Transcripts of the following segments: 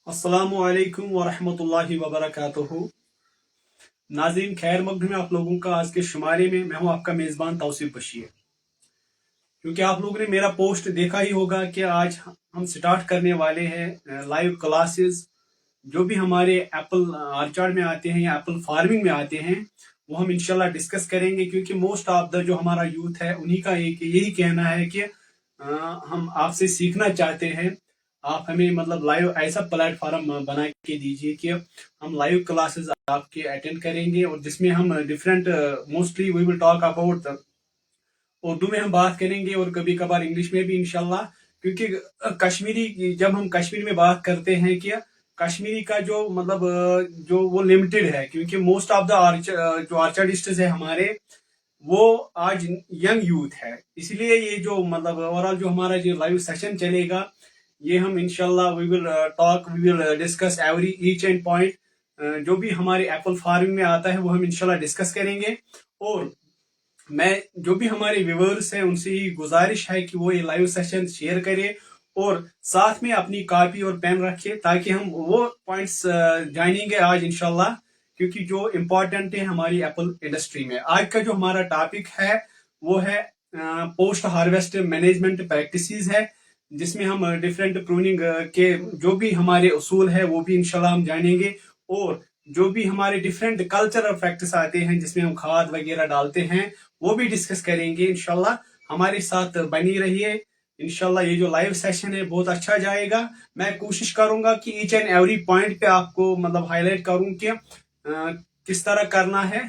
अस्सलामुअलैकुम वरहमतुल्लाहि वबरकातुहू। नाज़रीन, खैर मकदम में आप लोगों का आज के शुमारे में। मैं हूं आपका मेज़बान तौसीफ बशीर। क्योंकि आप लोगों ने मेरा पोस्ट देखा ही होगा कि आज हम स्टार्ट करने वाले हैं लाइव क्लासेस। जो भी हमारे एप्पल आर्चार्ड में आते हैं या एप्पल फार्मिंग में आते हैं, वो हम इंशाल्लाह डिस्कस करेंगे। क्योंकि मोस्ट ऑफ द जो हमारा यूथ है, उन्हीं का एक यही कहना है कि हम आपसे सीखना चाहते हैं। आप हमें मतलब लाइव ऐसा प्लेटफॉर्म बना के दीजिए कि हम लाइव क्लासेस आपके अटेंड करेंगे, और जिसमें हम different mostly we will talk about Urdu में हम बात करेंगे, और कभी कभार इंग्लिश में भी इंशाल्लाह। क्योंकि कश्मीरी, जब हम कश्मीर में बात करते हैं कि कश्मीरी का जो मतलब जो वो लिमिटेड है, क्योंकि मोस्ट ऑफ द जो आर्चर्डिस्ट्स है हमारे, वो आज यंग यूथ है। इसलिए ये जो मतलब ओवरऑल जो हमारा जो लाइव सेशन चलेगा, ये हम इंशाल्लाह we will talk, we will discuss every each and point. जो भी हमारे एप्पल फार्मिंग में आता है वो हम इंशाल्लाह डिस्कस करेंगे। और मैं जो भी हमारे व्यूअर्स हैं उनसे ही गुजारिश है कि वो ये लाइव सेशन शेयर करें, और साथ में अपनी कॉपी और पेन रखें, ताकि हम वो पॉइंट्स जानेंगे आज इंशाल्लाह। क्योंकि जो इम्पोर्टेंट है हमारी एप्पल इंडस्ट्री में, आज का जो हमारा टॉपिक है वो है पोस्ट हार्वेस्ट मैनेजमेंट प्रैक्टिसेस है, जिसमें हम डिफरेंट प्रूनिंग के जो भी हमारे उसूल है वो भी इंशाल्लाह हम जानेंगे। और जो भी हमारे डिफरेंट कल्चरल प्रैक्टिस आते हैं, जिसमें हम खाद वगैरह डालते हैं, वो भी डिस्कस करेंगे इंशाल्लाह। हमारे साथ बनी रहिए। इंशाल्लाह ये जो लाइव सेशन है बहुत अच्छा जाएगा। मैं कोशिश करूंगा कि ईच एंड एवरी पॉइंट पे आपको मतलब हाईलाइट करूं कि किस तरह करना है।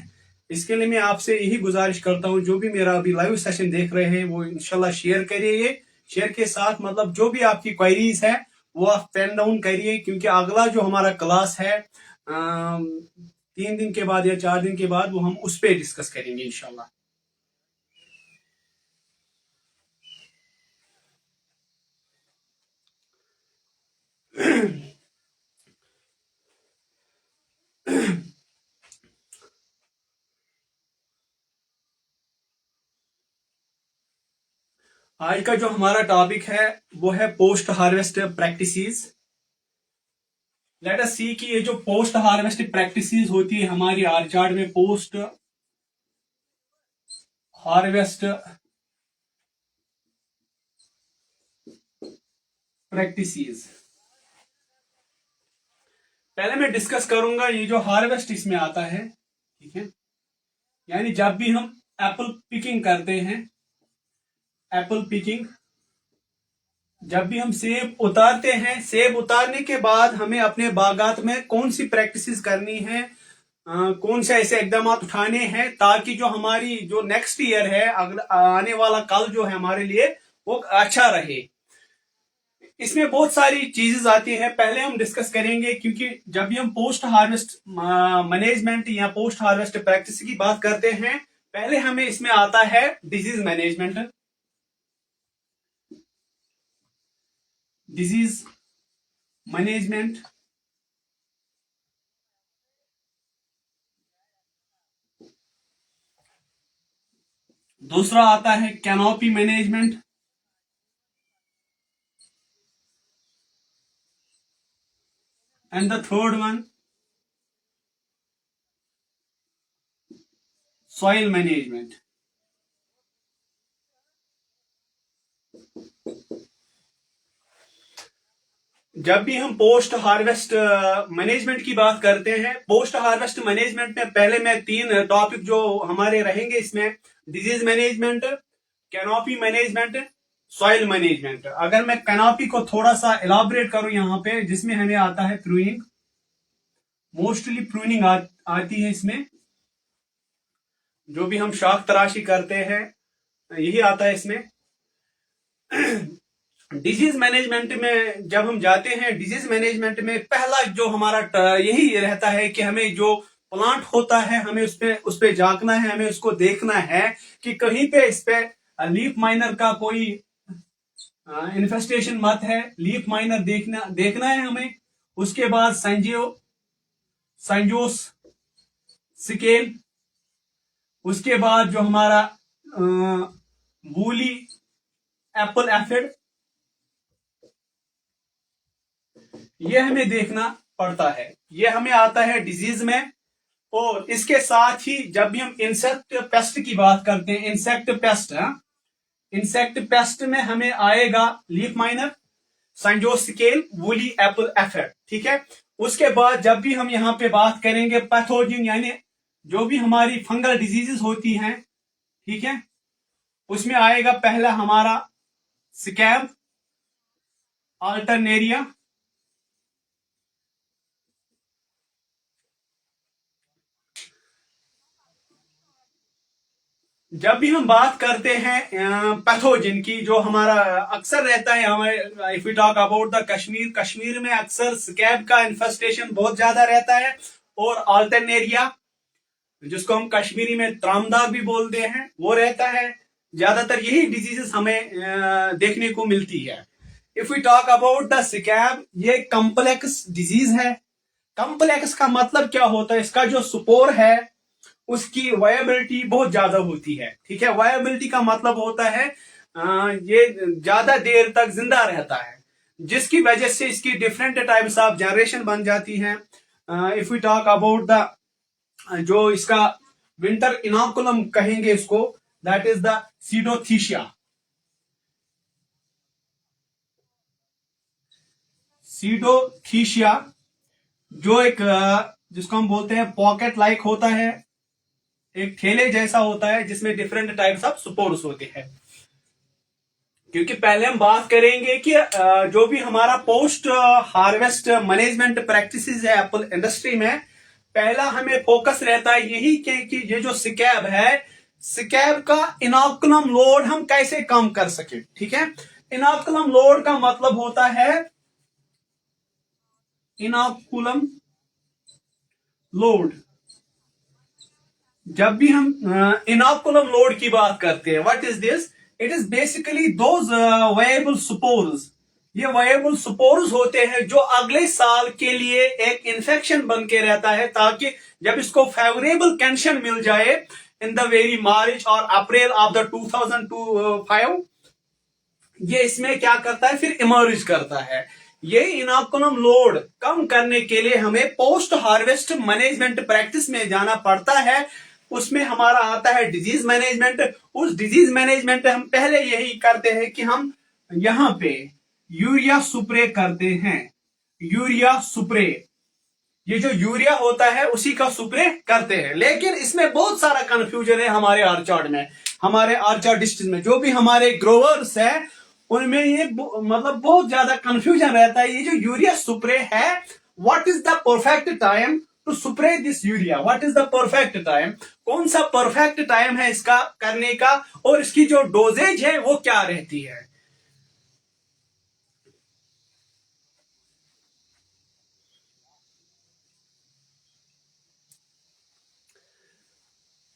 इसके लिए मैं आपसे यही गुजारिश करता हूं, जो भी मेरा अभी लाइव सेशन देख रहे हैं वो इंशाल्लाह शेयर करिए। शेयर के साथ मतलब जो भी आपकी क्वेरीज है वो आप पेन डाउन करिए, क्योंकि अगला जो हमारा क्लास है 3 दिन के बाद या 4 दिन के बाद, वो हम उस पर डिस्कस करेंगे इंशाल्लाह। आज का जो हमारा टॉपिक है वो है post harvest practices. Let us see कि ये जो पोस्ट हार्वेस्ट प्रैक्टिसेस होती है हमारी आर्चार्ड में, पोस्ट हार्वेस्ट प्रैक्टिसेस। पहले मैं डिस्कस करूंगा ये जो हार्वेस्ट इसमें आता है, ठीक है। यानी जब भी हम एप्पल पिकिंग करते हैं, एप्पल पिकिंग, जब भी हम सेब उतारते हैं, सेब उतारने के बाद हमें अपने बागात में कौन सी प्रैक्टिसेस करनी है, कौन से ऐसे इकदाम उठाने हैं, ताकि जो हमारी जो नेक्स्ट ईयर है, अगला आने वाला कल जो है हमारे लिए वो अच्छा रहे। इसमें बहुत सारी चीजें आती हैं, पहले हम डिस्कस करेंगे। क्योंकि जब भी हम पोस्ट हार्वेस्ट मैनेजमेंट या पोस्ट हार्वेस्ट प्रैक्टिस की बात करते हैं, पहले हमें इसमें आता है डिजीज मैनेजमेंट। डिजीज मैनेजमेंट, दूसरा आता है canopy management, and the third one soil management. जब भी हम पोस्ट हार्वेस्ट मैनेजमेंट की बात करते हैं, पोस्ट हार्वेस्ट मैनेजमेंट में पहले मैं 3 टॉपिक जो हमारे रहेंगे इसमें: disease management, canopy management, soil management. अगर मैं कैनोपी को थोड़ा सा इलाबरेट करूं यहाँ पे, जिसमें हमें आता है प्रूनिंग, मोस्टली प्रूनिंग आती है इसमें। जो भी हम शाख तराशी करते हैं यही आता है इसमें। डिजीज मैनेजमेंट में जब हम जाते हैं, डिजीज मैनेजमेंट में पहला जो हमारा यही रहता है कि हमें जो प्लांट होता है हमें उस पे झांकना है, हमें उसको देखना है कि कहीं पे इस पे लीफ माइनर का कोई इन्फेस्टेशन मत है। लीफ माइनर देखना देखना है हमें। उसके बाद संजोस स्केल, उसके बाद जो हमारा वूली एप्पल एफिड, ये हमें देखना पड़ता है। ये हमें आता है डिजीज में, और इसके साथ ही जब भी हम इंसेक्ट पेस्ट की बात करते हैं, इंसेक्ट पेस्ट, इंसेक्ट पेस्ट में हमें आएगा लीफ माइनर, संजोस्केल, वुली एप्पल एफेड, ठीक है। उसके बाद जब भी हम यहाँ पे बात करेंगे पैथोजन, यानी जो भी हमारी फंगल डिजीजेस होती हैं, ठीक है, उसमें आएगा पहला हमारा स्कैब, अल्टरनेरिया, जब भी हम बात करते हैं पैथोजन की, जो हमारा अक्सर रहता है हमारे, if we talk about the Kashmir, Kashmir में अक्सर स्कैब का इन्फेस्टेशन बहुत ज्यादा रहता है, और अल्टरनेरिया, जिसको हम कश्मीरी में त्रामदाग भी बोलते हैं, वो रहता है। ज्यादातर यही डिजीजेस हमें देखने को मिलती है। If we talk about the scab, ये कॉम्प्लेक्स डिजीज है। कॉम्प्लेक्स का मतलब क्या होता है? इसका जो स्पोर है उसकी वायबिलिटी बहुत ज्यादा होती है, ठीक है। वायबिलिटी का मतलब होता है ये ज्यादा देर तक जिंदा रहता है, जिसकी वजह से इसकी डिफरेंट टाइप्स ऑफ जनरेशन बन जाती हैं। If we talk about the, जो इसका विंटर इनोकुलम कहेंगे इसको, that is the pseudothecia. Pseudothecia जो एक जिसको हम बोलते हैं पॉकेट लाइक होता है, एक ठेले जैसा होता है, जिसमें डिफरेंट टाइप्स ऑफ स्पोर्स होते हैं। क्योंकि पहले हम बात करेंगे कि जो भी हमारा पोस्ट हार्वेस्ट मैनेजमेंट प्रैक्टिसेस है एप्पल इंडस्ट्री में, पहला हमें फोकस रहता है यही कि ये जो स्कैब है, स्कैब का इनोकुलम लोड हम कैसे कम कर सके, ठीक है। इनोकुलम लोड का मतलब होता है इनोकुलम लोड। जब भी हम इनोकुलम लोड की बात करते हैं, what is this? It is basically those viable spores. ये वायबल स्पोर्स होते हैं जो अगले साल के लिए एक इन्फेक्शन बन के रहता है, ताकि जब इसको फेवरेबल कंडीशन मिल जाए इन द वेरी मार्च और अप्रैल ऑफ द 2005, ये इसमें क्या करता है, फिर इमर्ज करता है। ये इनोकुलम लोड कम करने के लिए हमें पोस्ट हार्वेस्ट मैनेजमेंट प्रैक्टिस में जाना पड़ता है। उसमें हमारा आता है डिजीज मैनेजमेंट। उस डिजीज मैनेजमेंट हम पहले यही करते हैं कि हम यहां पे यूरिया स्प्रे करते हैं। यूरिया स्प्रे, ये जो यूरिया होता है उसी का स्प्रे करते हैं। लेकिन इसमें बहुत सारा कंफ्यूजन है हमारे ऑर्चार्ड में, हमारे ऑर्चार्ड डिस्ट्रिक्ट में। जो भी हमारे ग्रोवर्स है उनमें ये मतलब बहुत ज्यादा कंफ्यूजन रहता है। ये जो यूरिया स्प्रे है, what is the perfect time to spray this urea? What is the perfect time? कौन सा परफेक्ट टाइम है इसका करने का, और इसकी जो डोजेज है वो क्या रहती है?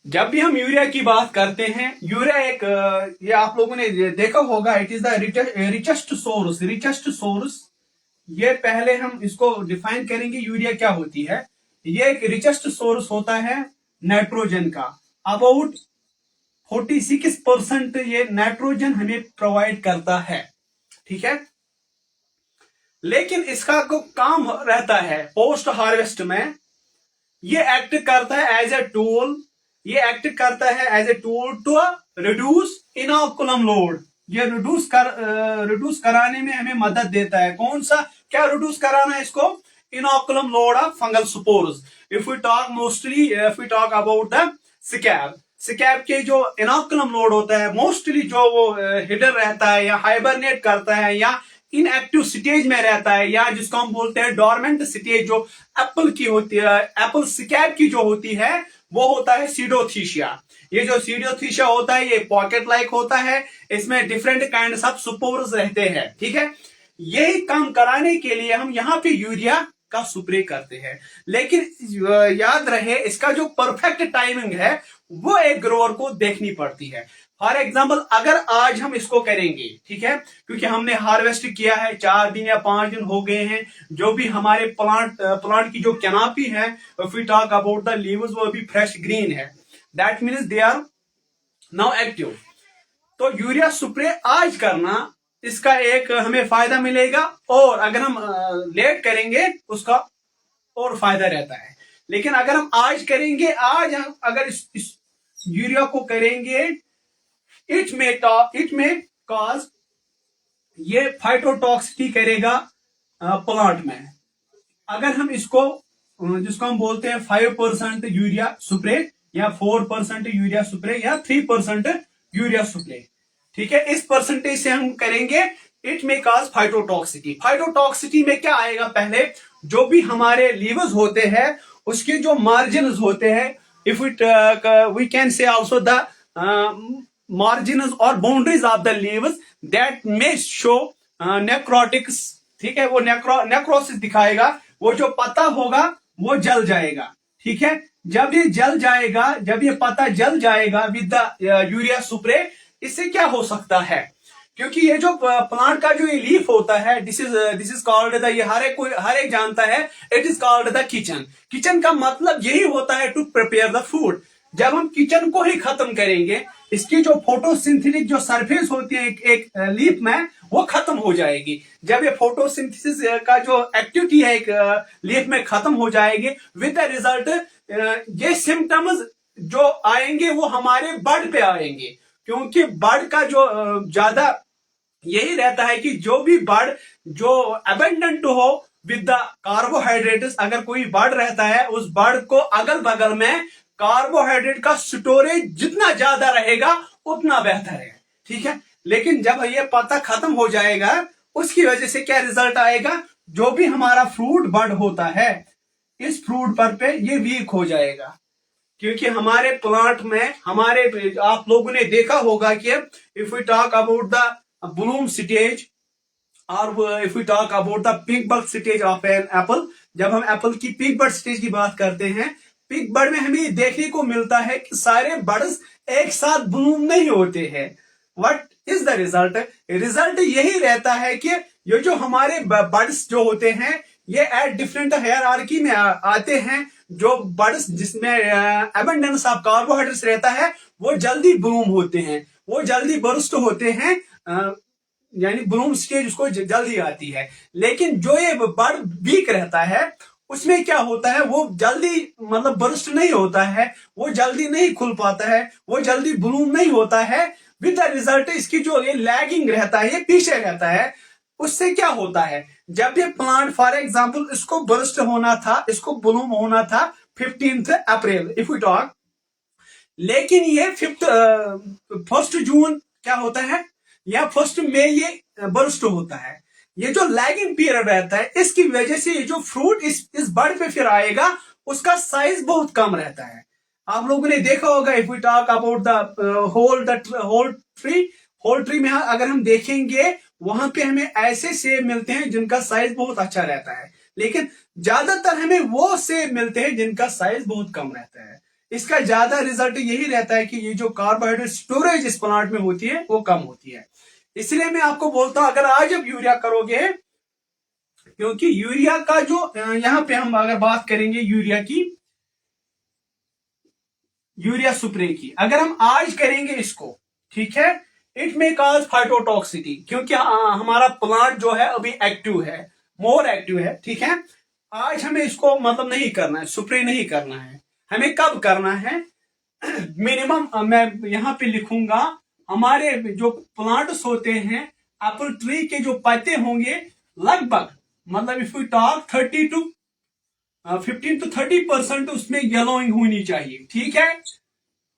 जब भी हम यूरिया की बात करते हैं, यूरिया एक ये आप लोगों ने देखा होगा, it is the richest source. Richest source, ये पहले हम इसको डिफाइन करेंगे यूरिया क्या होती है। ये एक रिचेस्ट सोर्स होता है नाइट्रोजन का। अबाउट 46% ये नाइट्रोजन हमें प्रोवाइड करता है, ठीक है। लेकिन इसका को काम रहता है पोस्ट हार्वेस्ट में, ये एक्ट करता है एज ए टूल। ये एक्ट करता है as a tool to reduce inoculum load. ये रिड्यूस कराने में हमें मदद देता है। कौन सा, क्या रिड्यूस कराना है इसको? Inoculum load of fungal spores. If we talk mostly, if we talk about the scab, scab के जो इनोकुलम लोड होता है, मोस्टली जो वो हिडन रहता है या हाइबरनेट करता है या इनएक्टिव स्टेज में रहता है, या जिसको हम बोलते हैं डोरमेंट स्टेज, जो एप्पल की होती है, एप्पल स्कैब की जो होती है, वो होता है सीडोथीशिया। ये जो सीडोथीशिया होता है ये पॉकेट लाइक होता है, इसमें डिफरेंट काइंड ऑफ स्पोर्स रहते हैं, ठीक है। यही काम कराने के लिए हम यहाँ पे यूरिया का स्प्रे करते हैं। लेकिन याद रहे, इसका जो परफेक्ट टाइमिंग है वो एक ग्रोअर को देखनी पड़ती है। फॉर एग्जाम्पल, अगर आज हम इसको करेंगे, ठीक है, क्योंकि हमने हार्वेस्ट किया है, 4 दिन या 5 दिन हो गए हैं, जो भी हमारे प्लांट की जो कैनापी है, if we talk about the leaves, वो अभी फ्रेश ग्रीन है, that means they are now active. तो यूरिया स्प्रे आज करना इसका एक हमें फायदा मिलेगा, और अगर हम लेट करेंगे उसका और फायदा रहता है। लेकिन अगर हम आज करेंगे, आज हम अगर इस यूरिया को करेंगे, इट में कॉज ये फाइटोटॉक्सिटी करेगा प्लांट में। अगर हम इसको जिसको हम बोलते हैं 5% यूरिया स्प्रे, या 4% यूरिया स्प्रे, या 3% यूरिया स्प्रे, ठीक है, इस परसेंटेज से हम करेंगे, इट में कॉज फाइटोटॉक्सिटी। फाइटोटॉक्सिटी में क्या आएगा, पहले जो भी हमारे लीवर्स होते हैं उसके जो मार्जिन होते हैं, if it we can say also the margin और boundaries of the leaves that may show necrotics, ठीक है, वो नेक्रोसिस दिखाएगा, वो जो पत्ता होगा वो जल जाएगा, ठीक है। जब ये जल जाएगा, जब ये पत्ता जल जाएगा विद द यूरिया स्प्रे, इससे क्या हो सकता है, क्योंकि ये जो प्लांट का जो ये लीफ होता है, दिस इज कॉल्ड द, ये हर एक जानता है, it is called the kitchen. Kitchen का मतलब यही होता है टू प्रिपेयर द फूड। जब हम किचन को ही खत्म करेंगे, इसकी जो फोटोसिंथेटिक जो सरफेस होती है एक लीफ में, वो खत्म हो जाएगी। जब ये फोटोसिंथेसिस का जो एक्टिविटी है एक लीफ में खत्म हो जाएगी, विद द रिजल्ट ये सिम्टम्स जो आएंगे वो हमारे बर्ड पे आएंगे, क्योंकि बर्ड का जो ज्यादा यही रहता है कि जो भी बर्ड जो अबेंडेंट हो विद द कार्बोहाइड्रेट्स, अगर कोई बर्ड रहता है, उस बर्ड को अगल बगल में कार्बोहाइड्रेट का स्टोरेज जितना ज्यादा रहेगा उतना बेहतर है, ठीक है। लेकिन जब ये पत्ता खत्म हो जाएगा, उसकी वजह से क्या रिजल्ट आएगा, जो भी हमारा फ्रूट बर्ड होता है, इस फ्रूट पर पे ये वीक हो जाएगा, क्योंकि हमारे प्लांट में हमारे आप लोगों ने देखा होगा कि if we talk about the bloom stage, और if we talk about the pink bud stage of an apple, जब हम एप्पल की पिंक बर्ड स्टेज की बात करते हैं, पिंक बर्ड में हमें देखने को मिलता है कि सारे बर्ड्स एक साथ ब्लूम नहीं होते हैं। What is the result, result यही रहता है कि ये जो हमारे बर्ड्स जो होते हैं, ये एट डिफरेंट हायरार्की में आते हैं। जो बर्ड्स जिसमें एबंडेंस ऑफ कार्बोहाइड्रेट्स रहता है, वो जल्दी ब्लूम होते हैं, वो जल्दी बर्स्ट होते हैं, यानी ब्लूम स्टेज उसको जल्दी आती है। लेकिन जो ये बर्ड वीक रहता है, उसमें क्या होता है, वो जल्दी मतलब बर्स्ट नहीं होता है, वो जल्दी नहीं खुल पाता है, वो जल्दी ब्लूम नहीं होता है। विद द रिजल्ट इसकी जो ये लैगिंग रहता है, ये पीछे रहता है। उससे क्या होता है, जब ये प्लांट फॉर एग्जांपल इसको बर्स्ट होना था, इसको ब्लूम होना था 15 अप्रैल इफ वी टॉक, लेकिन ये 1 जून क्या होता है, या 1 मई ये बर्स्ट होता है। ये जो लैगिंग पीरियड रहता है, इसकी वजह से ये जो फ्रूट इस बर्ड पे फिर आएगा, उसका साइज बहुत कम रहता है। आप लोगों ने देखा होगा, if we talk about the whole tree में अगर हम देखेंगे, वहां पे हमें ऐसे सेब मिलते हैं जिनका साइज बहुत अच्छा रहता है, लेकिन ज्यादातर हमें वो सेब मिलते हैं जिनका साइज बहुत कम रहता है। इसका ज्यादा रिजल्ट यही रहता है कि ये जो कार्बोहाइड्रेट स्टोरेज इस प्लांट में होती है वो कम होती है। इसलिए मैं आपको बोलता हूं, अगर आज आप यूरिया करोगे, क्योंकि यूरिया का जो यहां पे हम अगर बात करेंगे यूरिया स्प्रे की, अगर हम आज करेंगे इसको, ठीक है, इट मे कॉज फाइटोटॉक्सिटी, क्योंकि हमारा प्लांट जो है अभी एक्टिव है, मोर एक्टिव है, ठीक है। आज हमें इसको मतलब नहीं करना है, स्प्रे नहीं करना है। हमें कब करना है, मिनिमम मैं यहां पे लिखूंगा, हमारे जो प्लांट्स होते हैं, एप्पल ट्री के जो पत्ते होंगे, लगभग मतलब इफ यू टॉक 15 to 30% उसमें येलोइंग होनी चाहिए, ठीक है।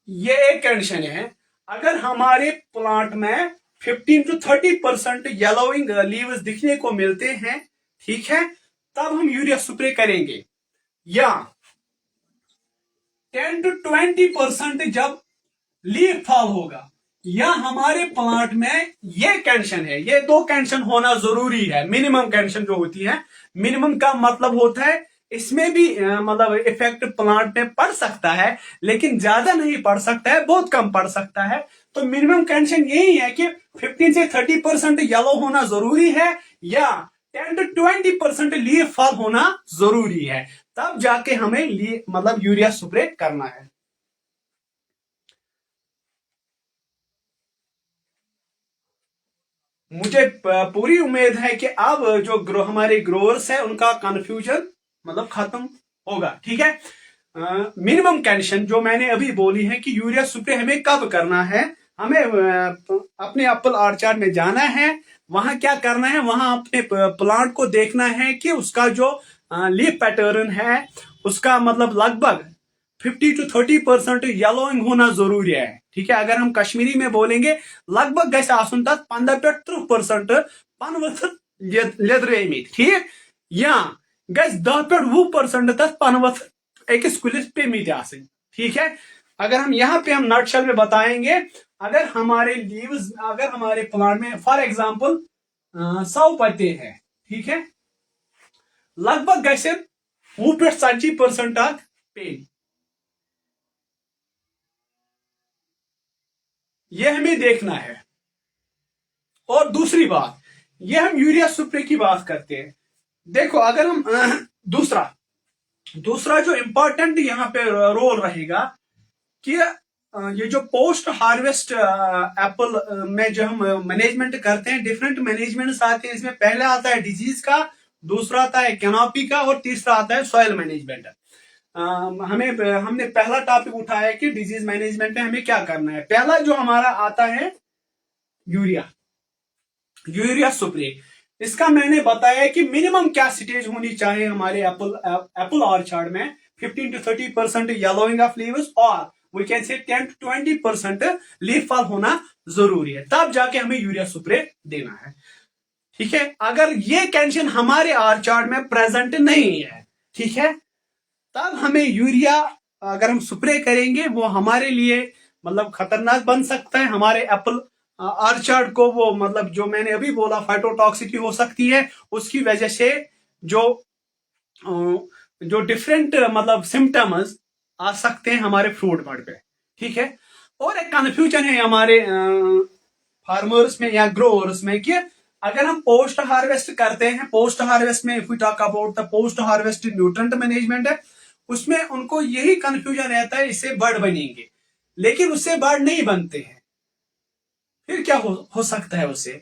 ये एक कंडीशन है। अगर हमारे प्लांट में 15 to 30% येलोइंग लीव्स दिखने को मिलते हैं, ठीक है, तब हम यूरिया स्प्रे करेंगे। या 10 to 20% जब लीफ फॉल होगा, या हमारे प्लांट में ये कंडीशन है, ये 2 कंडीशन होना जरूरी है। मिनिमम कंडीशन जो होती है, मिनिमम का मतलब होता है इसमें भी मतलब इफेक्ट प्लांट में पड़ सकता है, लेकिन ज्यादा नहीं पड़ सकता है, बहुत कम पड़ सकता है। तो मिनिमम कंडीशन यही है कि 15 से 30% येलो होना जरूरी है, या 10 to 20% लीफ फॉल होना जरूरी है, तब जाके हमें मतलब यूरिया स्प्रे करना है। मुझे पूरी उम्मीद है कि अब जो हमारे ग्रोअर्स है उनका कंफ्यूजन मतलब खत्म होगा। ठीक है, मिनिमम कंडीशन जो मैंने अभी बोली है कि यूरिया स्प्रे हमें कब करना है, हमें अपने एप्पल ऑर्चर्ड में जाना है, वहां क्या करना है, वहां अपने प्लांट को देखना है कि उसका जो लीफ पैटर्न है उसका मतलब लगभग 50 to 30% येलोइंग होना जरूरी है। ठीक है, अगर हम कश्मीरी में बोलेंगे लगभग गैस आसन तक 15 to 30% पन वथर लेदरेमित। ठीक, या गैस 10 to 20% तक पन वथर अकिस कुलिस पेमित आसन। ठीक है, अगर हम यहाँ पे हम नटशल में बताएंगे, अगर हमारे लीव्स अगर हमारे प्लांट में फॉर एग्जांपल 100 पत्ते हैं, ठीक है, लगभग गैसे 30% तक पेन, ये हमें देखना है। और दूसरी बात, ये हम यूरिया स्प्रे की बात करते हैं। देखो अगर हम दूसरा जो इंपॉर्टेंट यहाँ पे रोल रहेगा कि ये जो पोस्ट हार्वेस्ट एप्पल में जो हम मैनेजमेंट करते हैं, डिफरेंट मैनेजमेंट्स आते हैं इसमें। पहले आता है डिजीज का, दूसरा आता है कैनोपी का, और तीसरा आता है सॉइल मैनेजमेंट। हमने पहला टॉपिक उठाया कि डिजीज मैनेजमेंट में हमें क्या करना है। पहला जो हमारा आता है यूरिया स्प्रे। इसका मैंने बताया कि मिनिमम क्या स्टेज होनी चाहिए हमारे एप्पल ऑर्चर्ड में। 15 to 30% येलोइंग ऑफ लीव्स और वी कैन से 10 to 20% लीफ फॉल होना जरूरी है, तब जाके हमें यूरिया स्प्रे देना है। ठीक है, अगर ये कंडीशन हमारे ऑर्चर्ड में प्रेजेंट नहीं है, ठीक है, तब हमें यूरिया अगर हम स्प्रे करेंगे वो हमारे लिए मतलब खतरनाक बन सकता है। हमारे एप्पल ऑर्चर्ड को वो मतलब जो मैंने अभी बोला फाइटोटॉक्सिटी हो सकती है, उसकी वजह से जो जो डिफरेंट मतलब सिम्टम्स आ सकते हैं हमारे फ्रूट बड पे। ठीक है, और एक कंफ्यूजन है हमारे फार्मर्स में या ग्रोअर्स में कि अगर हम पोस्ट हार्वेस्ट करते हैं, पोस्ट हार्वेस्ट में if we talk about the post harvest nutrient management है, उसमें उनको यही कंफ्यूजन रहता है इससे बर्ड बनेंगे, लेकिन उससे बर्ड नहीं बनते हैं। फिर क्या हो सकता है उससे,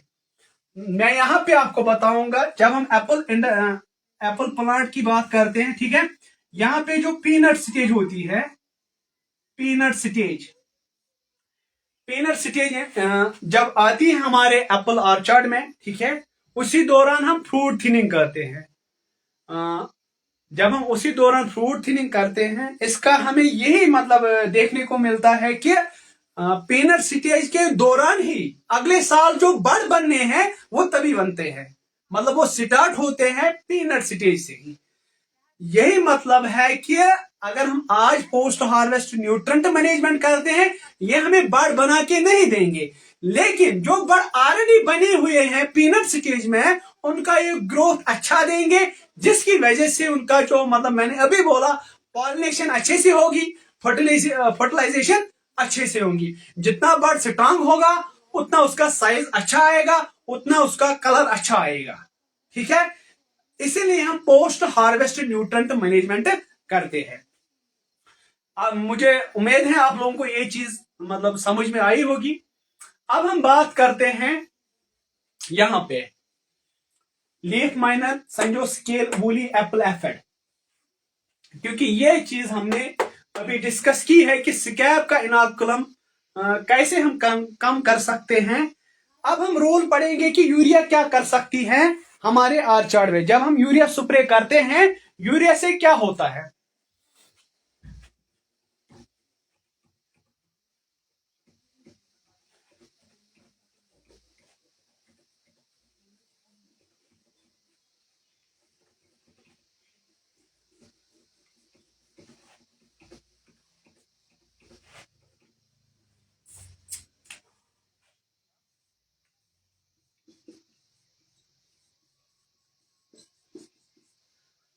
मैं यहां पे आपको बताऊंगा। जब हम एप्पल प्लांट की बात करते हैं, ठीक है, यहां पे जो पीनट स्टेज होती है, पीनट स्टेज जब आती है हमारे एप्पल ऑर्चर्ड में, ठीक है, उसी दौरान हम फ्रूट थिनिंग करते हैं। जब हम उसी दौरान फ्रूट थिनिंग करते हैं, इसका हमें यही मतलब देखने को मिलता है कि पीनट स्टेज के दौरान ही अगले साल जो बड़ बनने हैं वो तभी बनते हैं, मतलब वो स्टार्ट होते हैं पीनट स्टेज से ही। यही मतलब है कि अगर हम आज पोस्ट हार्वेस्ट न्यूट्रेंट मैनेजमेंट करते हैं, ये हमें बड़ बना के नहीं देंगे, लेकिन जो बड़ ऑलरेडी बने हुए हैं पीनट स्टेज में उनका ये ग्रोथ अच्छा देंगे, जिसकी वजह से उनका जो मतलब मैंने अभी बोला पॉलिनेशन अच्छे से होगी, फर्टिलाइजेशन अच्छे से होगी। जितना बड़ स्ट्रांग होगा उतना उसका साइज अच्छा आएगा, उतना उसका कलर अच्छा आएगा। ठीक है, इसीलिए हम पोस्ट हार्वेस्ट न्यूट्रेंट मैनेजमेंट करते हैं। अब मुझे उम्मीद है आप लोगों को ये चीज मतलब समझ में आई होगी। अब हम बात करते हैं यहां पे लीफ माइनर संजो स्केल वूली एप्पल एफिड, क्योंकि ये चीज हमने अभी डिस्कस की है कि स्कैब का इनोकुलम कैसे हम कम कर सकते हैं। अब हम रोल पढ़ेंगे कि यूरिया क्या कर सकती है हमारे ऑर्चर्ड में। जब हम यूरिया स्प्रे करते हैं, यूरिया से क्या होता है।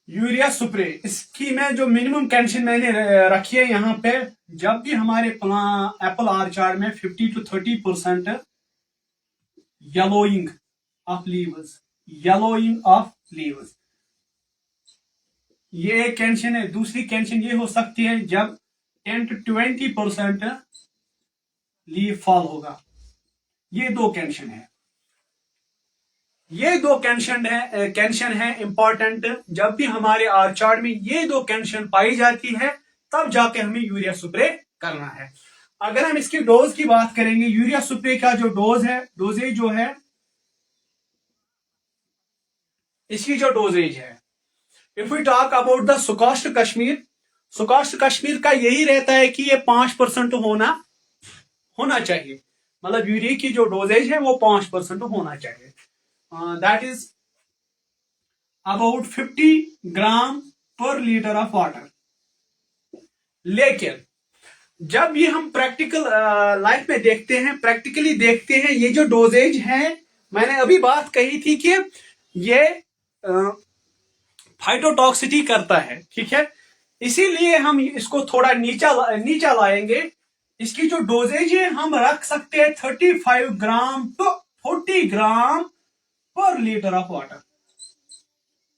यूरिया स्प्रे इसकी मैं जो मिनिमम कंडीशन मैंने रखी है यहाँ पे, जब भी हमारे एप्पल ऑर्चर्ड में 50 to 30% येलोइंग ऑफ लीव्स, ये एक कंडीशन है। दूसरी कंडीशन ये हो सकती है जब 10 to 20% लीव फॉल होगा। ये दो कंडीशन है। ये दो कंडीशन है इंपॉर्टेंट। जब भी हमारे आर चार्ट में ये दो कंडीशन पाई जाती है तब जाके हमें यूरिया स्प्रे करना है। अगर हम इसकी डोज की बात करेंगे, यूरिया स्प्रे का जो डोजेज जो है, इसकी जो डोजेज है, if we talk about the SKUAST Kashmir का यही रहता है कि ये 5% होना चाहिए। मतलब यूरिया की जो डोजेज है वो 5% होना चाहिए। दैट इज अबाउट 50 ग्राम पर लीटर ऑफ वाटर। लेकिन जब ये हम प्रैक्टिकल लाइफ में प्रैक्टिकली देखते हैं, ये जो डोजेज है, मैंने अभी बात कही थी कि ये फाइटोटॉक्सिटी करता है, ठीक है। इसीलिए हम इसको थोड़ा नीचा लाएंगे। इसकी जो डोजेज है हम रख सकते हैं 35 ग्राम टू 40 ग्राम पर लीटर ऑफ वाटर।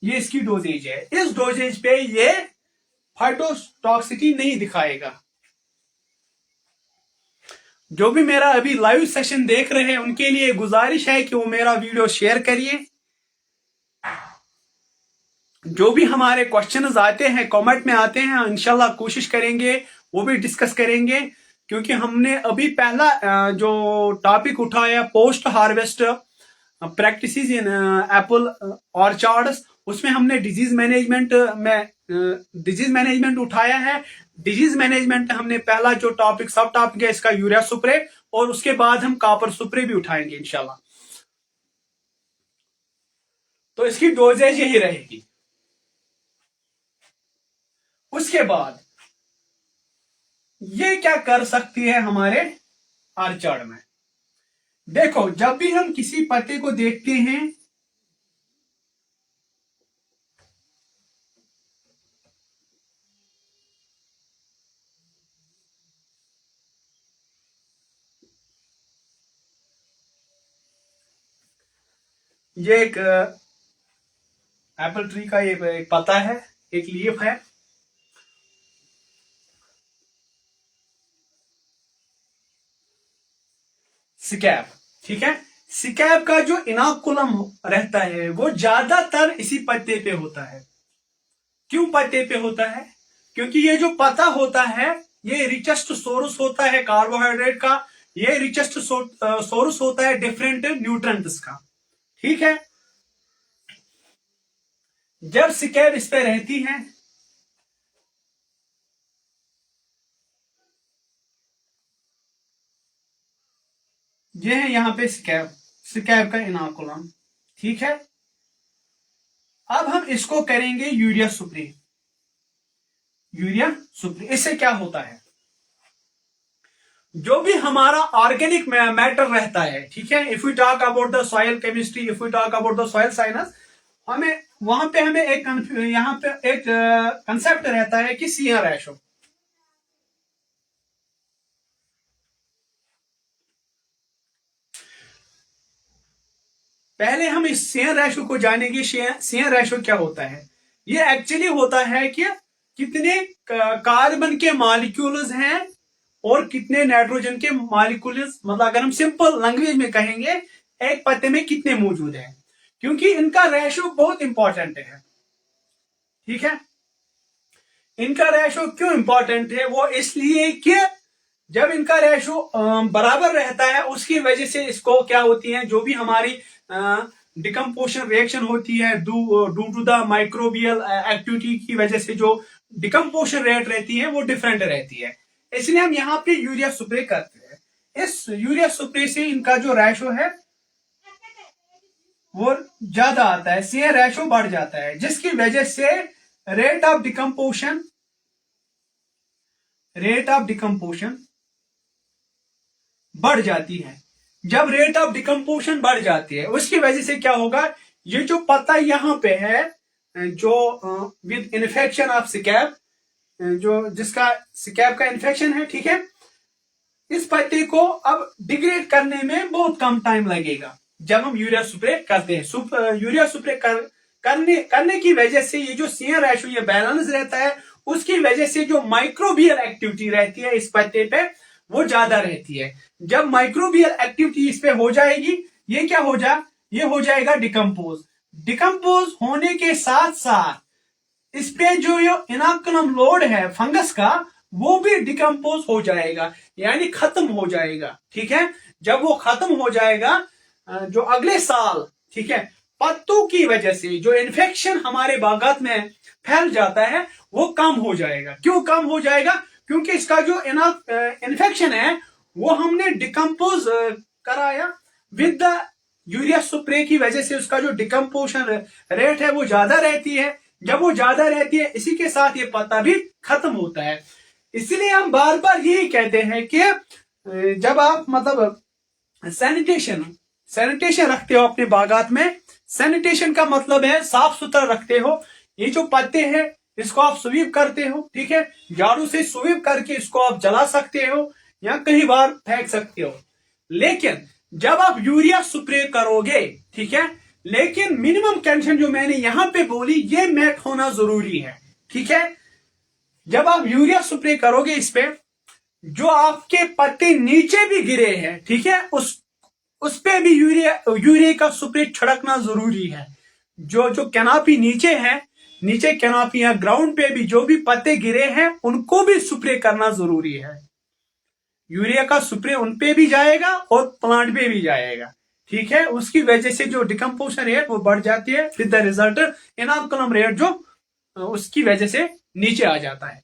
ये इसकी डोजेज है। इस डोजेज पे ये फाइटोटॉक्सिटी नहीं दिखाएगा। जो भी मेरा अभी लाइव सेशन देख रहे हैं उनके लिए गुजारिश है कि वो मेरा वीडियो शेयर करिए। जो भी हमारे क्वेश्चंस आते हैं, कमेंट में आते हैं, इंशाल्लाह कोशिश करेंगे वो भी डिस्कस करेंगे। क्योंकि हमने अभी पहला जो टॉपिक उठाया, पोस्ट हार्वेस्ट प्रैक्टिसेस इन एप्पल ऑर्चार्ड्स, उसमें हमने डिजीज मैनेजमेंट उठाया है। डिजीज मैनेजमेंट हमने पहला जो टॉपिक सब टॉपिक है इसका यूरिया स्प्रे, और उसके बाद हम कॉपर स्प्रे भी उठाएंगे इंशाल्लाह। तो इसकी डोजेज यही रहेगी। उसके बाद ये क्या कर सकती है हमारे ऑर्चार्ड में। देखो, जब भी हम किसी पत्ते को देखते हैं, ये एक एप्पल ट्री का ये एक पत्ता है, एक लीफ है। स्कैब, ठीक है। स्कैब का जो इनाकुलम रहता है वो ज्यादातर इसी पत्ते पे होता है। क्यों पत्ते पे होता है? क्योंकि ये जो पत्ता होता है ये रिचेस्ट सोर्स होता है कार्बोहाइड्रेट का, ये रिचेस्ट सोर्स होता है डिफरेंट न्यूट्रेंट्स का, ठीक है। जब स्कैब इस पे रहती है, ये है यहां पे स्कैब का इनाकुलम, ठीक है। अब हम इसको करेंगे यूरिया स्प्रे। इससे क्या होता है, जो भी हमारा ऑर्गेनिक मैटर रहता है, ठीक है, if we talk about the soil chemistry, if we talk about the soil science, हमें वहां पे हमें यहां पे एक कंसेप्ट रहता है कि सीआर रेशो। पहले हम इस सीआर रेशो को जानेंगे। सीआर रेशो क्या होता है? ये एक्चुअली होता है कि कितने कार्बन के मॉलिक्यूल्स हैं और कितने नाइट्रोजन के मॉलिक्यूल्स, मतलब अगर हम सिंपल लैंग्वेज में कहेंगे, एक पत्ते में कितने मौजूद हैं। क्योंकि इनका रेशो बहुत इंपॉर्टेंट है, ठीक है। इनका रेशो क्यों इंपॉर्टेंट है? वो इसलिए कि जब इनका रेशो बराबर रहता है, उसकी वजह से इसको क्या होती है, जो भी हमारी डिकम्पोशन रिएक्शन होती है due to the microbial activity की वजह से, जो डिकम्पोशन रेट रहती है वो डिफरेंट रहती है। इसलिए हम यहाँ पे यूरिया स्प्रे करते हैं। इस यूरिया स्प्रे से इनका जो रेशो है वो ज्यादा आता है, सी रेशो बढ़ जाता है, जिसकी वजह से रेट ऑफ डिकम्पोशन बढ़ जाती है। जब रेट ऑफ डिकम्पोशन बढ़ जाती है, उसकी वजह से क्या होगा, ये जो पत्ता यहां पे है, जो विद इन्फेक्शन ऑफ स्कैब, जो जिसका स्कैब का इन्फेक्शन है, ठीक है, इस पत्ते को अब डिग्रेड करने में बहुत कम टाइम लगेगा जब हम यूरिया स्प्रे करते हैं। यूरिया स्प्रे करने की वजह से ये जो सीआर रेशो ये बैलेंस रहता है, उसकी वजह से जो माइक्रोबियल एक्टिविटी रहती है इस पत्ते पे वो ज्यादा रहती है। जब माइक्रोबियल एक्टिविटी इस पे हो जाएगी, ये क्या ये हो जाएगा डिकम्पोज। डिकम्पोज होने के साथ साथ इस पे जो ये इनोकुलम लोड है फंगस का वो भी डिकम्पोज हो जाएगा, यानी खत्म हो जाएगा। ठीक है, जब वो खत्म हो जाएगा जो अगले साल, ठीक है, पत्तों की वजह से जो इन्फेक्शन हमारे बागात में फैल जाता है वो कम हो जाएगा। क्यों कम हो जाएगा? क्योंकि इसका जो इन्फेक्शन है वो हमने डिकम्पोज कराया विद द यूरिया स्प्रे की वजह से उसका जो डिकम्पोजन रेट है वो ज्यादा रहती है। जब वो ज्यादा रहती है इसी के साथ ये पत्ता भी खत्म होता है। इसलिए हम बार बार यही कहते हैं कि जब आप मतलब सैनिटेशन सैनिटेशन रखते हो अपने बागात में, सैनिटेशन का मतलब है साफ सुथरा रखते हो। ये जो पत्ते हैं इसको आप स्वीप करते हो, ठीक है, झाड़ू से स्वीप करके इसको आप जला सकते हो या कई बार फेंक सकते हो। लेकिन जब आप यूरिया स्प्रे करोगे, ठीक है, लेकिन मिनिमम कंडीशन जो मैंने यहां पे बोली ये मैट होना जरूरी है। ठीक है, जब आप यूरिया स्प्रे करोगे इस पे जो आपके पत्ते नीचे भी गिरे हैं, ठीक है, उस पे भी यूरिया का स्प्रे छिड़कना जरूरी है। जो जो कैनापी नीचे है, नीचे कैनापी या ग्राउंड पे भी जो भी पत्ते गिरे हैं उनको भी स्प्रे करना जरूरी है। यूरिया का स्प्रे उन पे भी जाएगा और प्लांट पे भी जाएगा। ठीक है, उसकी वजह से जो डिकम्पोजिशन रेट वो बढ़ जाती है, with the result inoculum rate जो उसकी वजह से नीचे आ जाता है।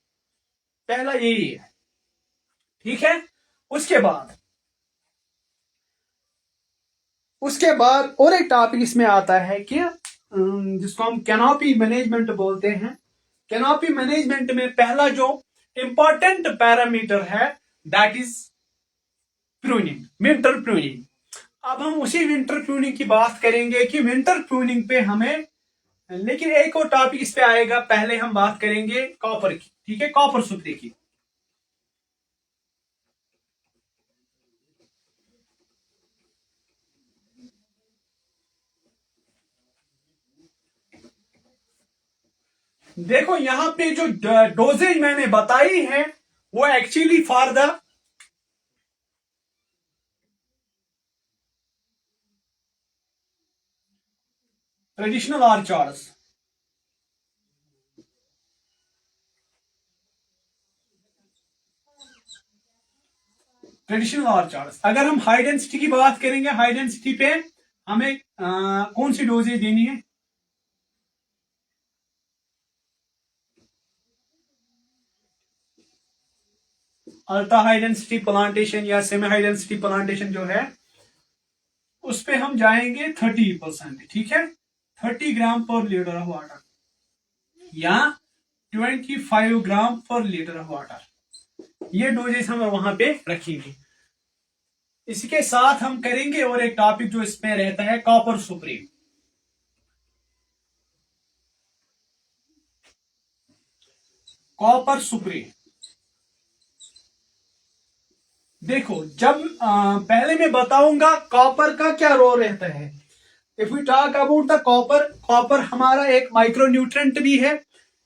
पहला यही है। ठीक है, उसके बाद और एक टॉपिक इसमें आता है कि जिसको हम कैनोपी मैनेजमेंट बोलते हैं। कैनोपी मैनेजमेंट में पहला जो इंपॉर्टेंट पैरामीटर है that is pruning, winter pruning. अब हम उसी विंटर प्रूनिंग की बात करेंगे कि विंटर प्रूनिंग पे हमें, लेकिन एक और टॉपिक इस पे आएगा, पहले हम बात करेंगे कॉपर की। ठीक है, कॉपर स्प्रे की। देखो यहां पे जो डोजेज मैंने बताई है वो actually for the traditional ऑर्चार्ड्स। Traditional ऑर्चार्ड्स, अगर हम हाई डेंसिटी की बात करेंगे, हाई डेंसिटी पे हमें कौन सी डोजेज देनी है? अल्ट्रा हाई डेंसिटी प्लांटेशन या सेमी हाई डेंसिटी प्लांटेशन जो है उस पे हम जाएंगे 30%। ठीक है, 30 ग्राम पर लीटर ऑफ वाटर या 25 ग्राम पर लीटर ऑफ वाटर, ये डोजेस हम वहां पे रखेंगे। इसके साथ हम करेंगे और एक टॉपिक जो इसमें रहता है कॉपर स्प्रे। कॉपर स्प्रे देखो, जब पहले मैं बताऊंगा कॉपर का क्या रोल रहता है। If we talk about the copper, copper हमारा एक माइक्रो न्यूट्रेंट भी है,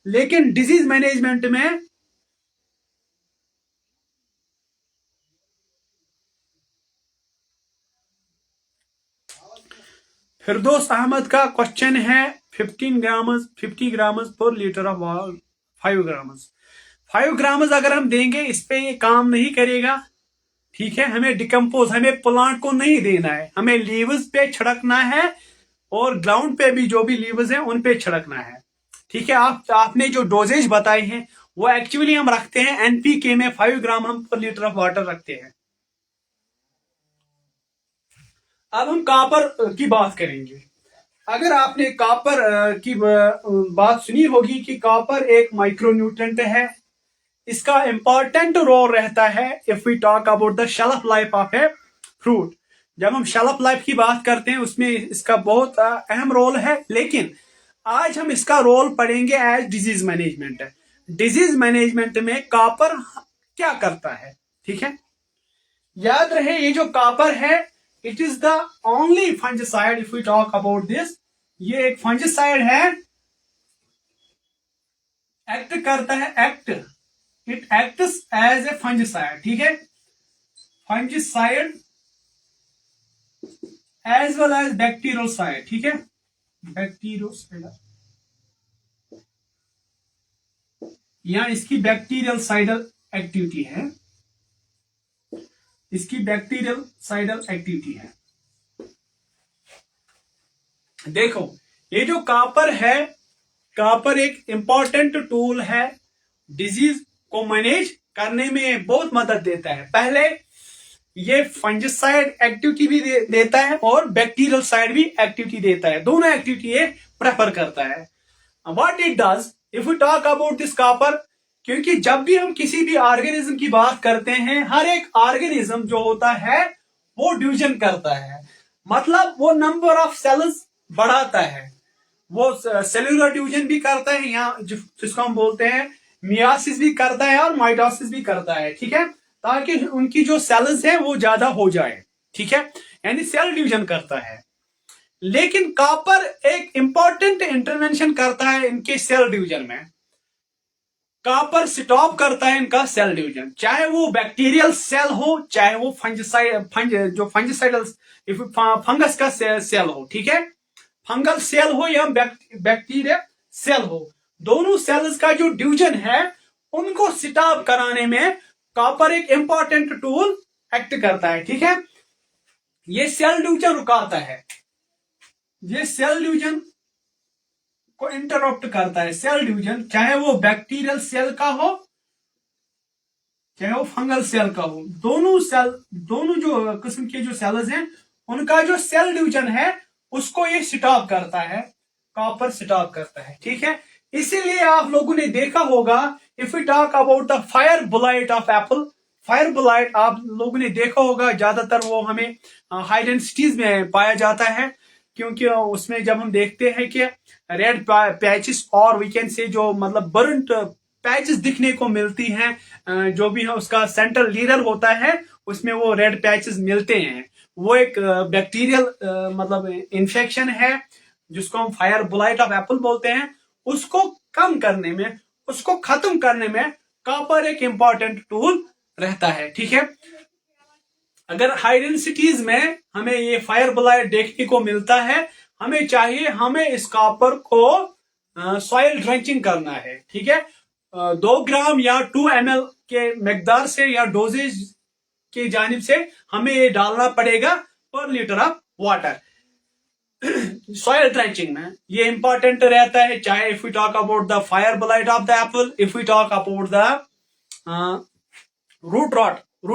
लेकिन डिजीज मैनेजमेंट में फिरदौस अहमद का क्वेश्चन है 50 ग्राम्स पर लीटर ऑफ 5 ग्राम्स। 5 ग्राम्स अगर हम देंगे इस पे ये काम नहीं करेगा। ठीक है, हमें डिकम्पोज, हमें प्लांट को नहीं देना है, हमें लीव्स पे छिड़कना है और ग्राउंड पे भी जो भी लीव्स हैं उन पे छिड़कना है। ठीक है, आपने जो डोजेज बताए हैं वो एक्चुअली हम रखते हैं एनपीके में 5 ग्राम हम पर लीटर ऑफ वाटर रखते हैं। अब हम कॉपर की बात करेंगे। अगर आपने कॉपर की बात सुनी होगी कि कॉपर एक माइक्रोन्यूट्रेंट है, इसका इंपॉर्टेंट रोल रहता है if we talk about the shelf life of a fruit. जब हम शेल्फ लाइफ की बात करते हैं उसमें इसका बहुत अहम रोल है, लेकिन आज हम इसका रोल पढ़ेंगे as disease management. Disease management में कॉपर क्या करता है? ठीक है, याद रहे ये जो कॉपर है it is the only fungicide if we talk about this. ये एक फंजिसाइड है, एक्ट करता है, it acts as a fungicide. ठीक है, fungicide as well as bactericide, ठीक है, बैक्टीरियोसाइड, यहां इसकी बैक्टीरियल साइडल एक्टिविटी है, इसकी बैक्टीरियल साइडल एक्टिविटी है। देखो ये जो कॉपर है, कॉपर एक इंपॉर्टेंट टूल है, डिजीज को मैनेज करने में बहुत मदद देता है। पहले ये फंजिसाइड एक्टिविटी भी देता है और बैक्टीरियल साइड भी एक्टिविटी देता है, दोनों एक्टिविटी ये प्रेफर करता है। What it does if we talk about this copper, क्योंकि जब भी हम किसी भी ऑर्गेनिज्म की बात करते हैं, हर एक ऑर्गेनिज्म जो होता है वो डिवीजन करता है, मतलब वो नंबर ऑफ सेल्स बढ़ाता है, वो सेल्यूलर डिवीजन भी करता है, यहाँ जिसको हम बोलते हैं मियासिस भी करता है और माइटोसिस भी करता है, ठीक है, ताकि उनकी जो सेल्स है वो ज्यादा हो जाए, ठीक है, यानी सेल डिवीजन करता है। लेकिन कॉपर एक इंपॉर्टेंट इंटरवेंशन करता है इनके सेल डिवीजन में। कॉपर स्टॉप करता है इनका सेल डिवीजन, चाहे वो बैक्टीरियल सेल हो, चाहे वो फंजिसाइडल फंगस का सेल हो, ठीक है, फंगल सेल हो या बैक्टीरिया सेल हो, दोनों सेल्स का जो डिवीजन है उनको स्टॉप कराने में कॉपर एक इंपॉर्टेंट टूल एक्ट करता है, ठीक है। ये सेल डिवीजन रुकाता है, ये सेल डिवीजन को इंटरप्ट करता है, सेल डिवीजन, चाहे वो बैक्टीरियल सेल का हो चाहे वो फंगल सेल का हो, दोनों जो किस्म के जो सेल्स हैं उनका जो सेल डिवीजन है उसको ये स्टॉप करता है, कॉपर स्टॉप करता है, ठीक है। इसीलिए आप लोगों ने देखा होगा, if you talk about the fire blight of Apple, fire blight आप लोगों ने देखा होगा, ज्यादातर वो हमें हाई डेंसिटीज में पाया जाता है, क्योंकि उसमें जब हम देखते हैं कि रेड पैचेस और वीकेंड से जो मतलब बर्न्ट पैचेस दिखने को मिलती हैं, जो भी है उसका सेंट्रल लीडर होता है उसमें वो रेड पैचेस मिलते हैं, वो एक बैक्टीरियल मतलब इन्फेक्शन है जिसको हम फायर ब्लाइट ऑफ एप्पल बोलते हैं। उसको कम करने में, उसको खत्म करने में कॉपर एक इंपॉर्टेंट टूल रहता है, ठीक है। अगर हाई डेंसिटीज में हमें ये फायर ब्लाइट देखने को मिलता है, हमें चाहिए हमें इस कॉपर को सॉइल ड्रेंचिंग करना है, ठीक है, 2 ग्राम या 2 ml के मकदार से या डोजेज की जानिब से हमें ये डालना पड़ेगा per litre of water soil drenching में, ये इंपॉर्टेंट रहता है, चाहे if we talk about the fire blight of the apple, if we talk about the root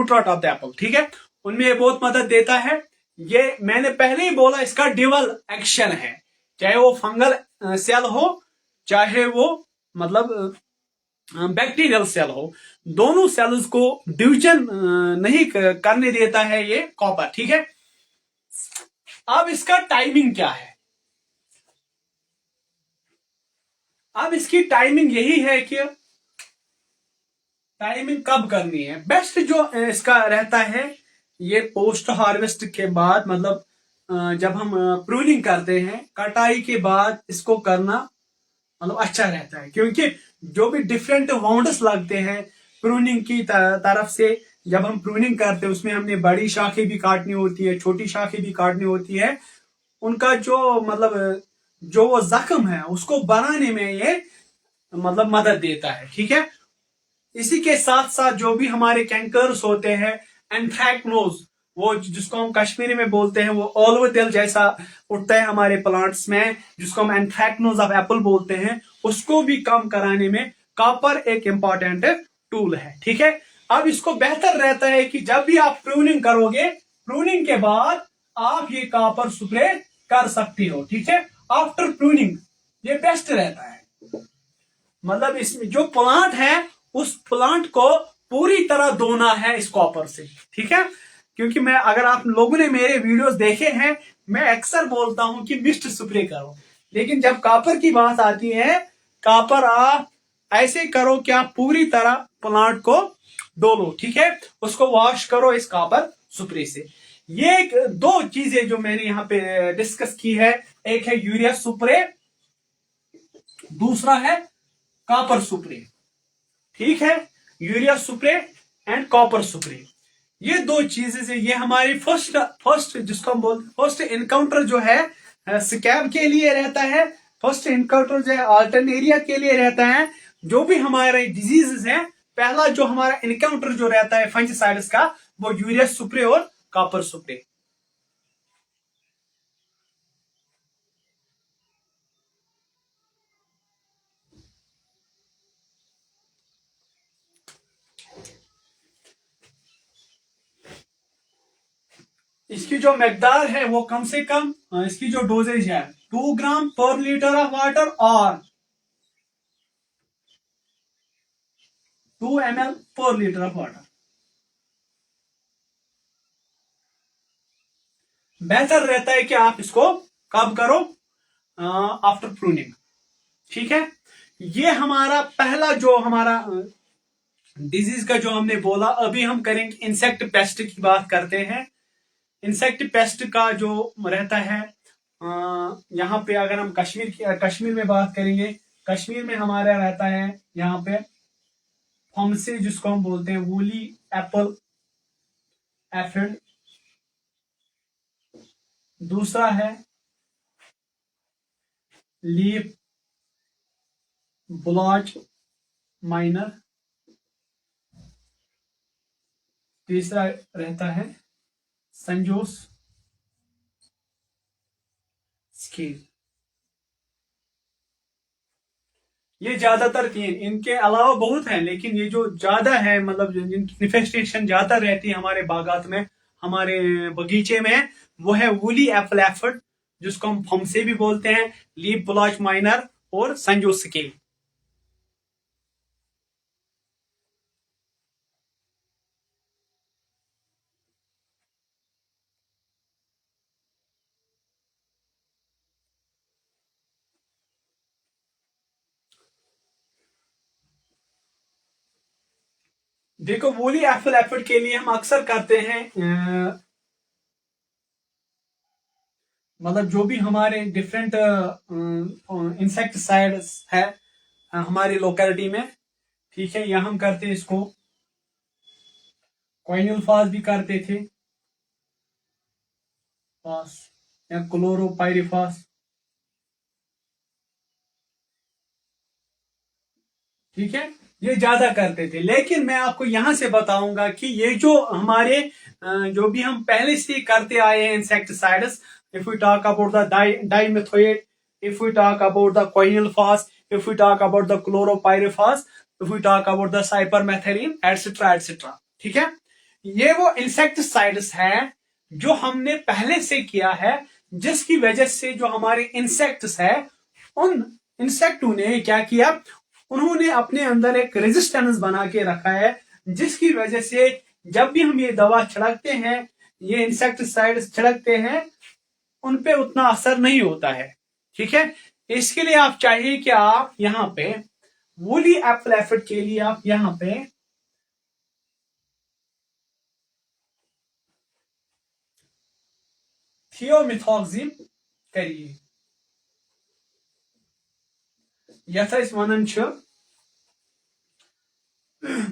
rot of the apple, ठीक है, उनमें ये बहुत मदद देता है। ये मैंने पहले ही बोला इसका ड्यूअल एक्शन है, चाहे वो फंगल सेल हो चाहे वो मतलब बैक्टीरियल सेल हो, दोनों सेल्स को डिवीजन नहीं करने देता है ये कॉपर, ठीक है। अब इसका टाइमिंग क्या है, अब इसकी टाइमिंग यही है कि टाइमिंग कब करनी है, बेस्ट जो इसका रहता है ये पोस्ट हार्वेस्ट के बाद, मतलब जब हम प्रूनिंग करते हैं, कटाई के बाद इसको करना मतलब अच्छा रहता है, क्योंकि जो भी डिफरेंट वाउंड्स लगते हैं प्रूनिंग की तरफ से, जब हम प्रूनिंग करते हैं उसमें हमने बड़ी शाखें भी काटनी होती है, छोटी शाखें भी काटनी होती है, उनका जो मतलब जो वो जख्म है उसको बनाने में ये मतलब मदद देता है, ठीक है। इसी के साथ साथ जो भी हमारे कैंकर्स होते हैं, एंथ्रैक्नोज, वो जिसको हम कश्मीरी में बोलते हैं, वो ओलिव तेल जैसा उठता है हमारे प्लांट्स में, जिसको हम एंथ्रैक्नोज ऑफ एप्पल बोलते हैं, उसको भी कम कराने में कॉपर एक इंपॉर्टेंट टूल है, ठीक है। अब इसको बेहतर रहता है कि जब भी आप प्रूनिंग करोगे, प्रूनिंग के बाद आप ये कॉपर स्प्रे कर सकती हो, ठीक है, आफ्टर प्रूनिंग ये बेस्ट रहता है, मतलब इसमें जो प्लांट है उस प्लांट को पूरी तरह धोना है इस कॉपर से, ठीक है, क्योंकि मैं अगर आप लोगों ने मेरे वीडियोस देखे हैं, मैं अक्सर बोलता हूं कि मिस्ट स्प्रे करो, लेकिन जब कॉपर की बात आती है, कॉपर आप ऐसे करो कि आप पूरी तरह प्लांट को धो लो, ठीक है, उसको वॉश करो इस कॉपर स्प्रे से। ये एक दो चीजें जो मैंने यहाँ पे डिस्कस की है, एक है यूरिया स्प्रे, दूसरा है कॉपर स्प्रे, ठीक है, urea spray and copper spray, ये दो चीजें से ये हमारी फर्स्ट जिसको हम बोलते फर्स्ट इनकाउंटर जो है स्कैब के लिए रहता है। फर्स्ट इनकाउंटर जो है अल्टरनेरिया के लिए रहता है। जो भी हमारे डिजीजेस हैं, पहला जो हमारा इनकाउंटर जो रहता है फंजिसाइड्स का, वो यूरिया सुप्रे और कॉपर सुप्रे। इसकी जो मकदार है वो कम से कम इसकी जो डोजेज है 2 ग्राम पर लीटर ऑफ वाटर और 2 ml पर लीटर ऑफ वाटर। बेहतर रहता है कि आप इसको कब करो, आफ्टर प्रूनिंग। ठीक है, ये हमारा पहला जो हमारा डिजीज का जो हमने बोला। अभी हम करेंगे इंसेक्ट पेस्ट की बात करते हैं। इंसेक्ट पेस्ट का जो रहता है यहाँ पे अगर हम कश्मीर में बात करेंगे, कश्मीर में हमारा रहता है यहाँ पे फॉर्मसे जिसको हम बोलते हैं वूली एप्पल एफिड। दूसरा है लीफ ब्लॉच माइनर। तीसरा रहता है संजोस स्केल। ये ज्यादातर 3, इनके अलावा बहुत हैं, लेकिन ये जो ज्यादा है मतलब जिनकी इन्फेस्टेशन ज्यादा रहती है हमारे बागात में, हमारे बगीचे में, वो है वूली एप्पल एफिड जिसको हम फमसे भी बोलते हैं, लीफ ब्लॉच माइनर और संजो स्केल। देखो वूली एप्पल एफिड के लिए हम अक्सर करते हैं मतलब जो भी हमारे डिफरेंट इंसेक्टिसाइड्स है हमारी लोकेलिटी में, ठीक है, या हम करते हैं इसको क्वाइनोल्फास भी करते थे फास या क्लोरोपाइरिफास। ठीक है, ये ज्यादा करते थे, लेकिन मैं आपको यहां से बताऊंगा कि ये जो हमारे जो भी हम पहले से करते आए हैं insecticides, if we talk about the dimethoate, if we talk about the quinalphos, if we talk about the chlorpyrifos, if we talk about the cypermethrin etcetera etcetera. ठीक है, ये वो इंसेक्टिसाइड्स हैं जो हमने पहले से किया है, जिसकी वजह से जो हमारे इंसेक्ट्स है उन इंसेक्टों ने क्या किया, उन्होंने अपने अंदर एक रेजिस्टेंस बना के रखा है, जिसकी वजह से जब भी हम ये दवा छिड़कते हैं, ये इंसेक्टिसाइड छिड़कते हैं, उन पे उतना असर नहीं होता है। ठीक है, इसके लिए आप चाहिए कि आप यहां पे वूली एप्पल एफिड के लिए आप यहां पे थियोमिथॉक्सिम करिए। यथ वन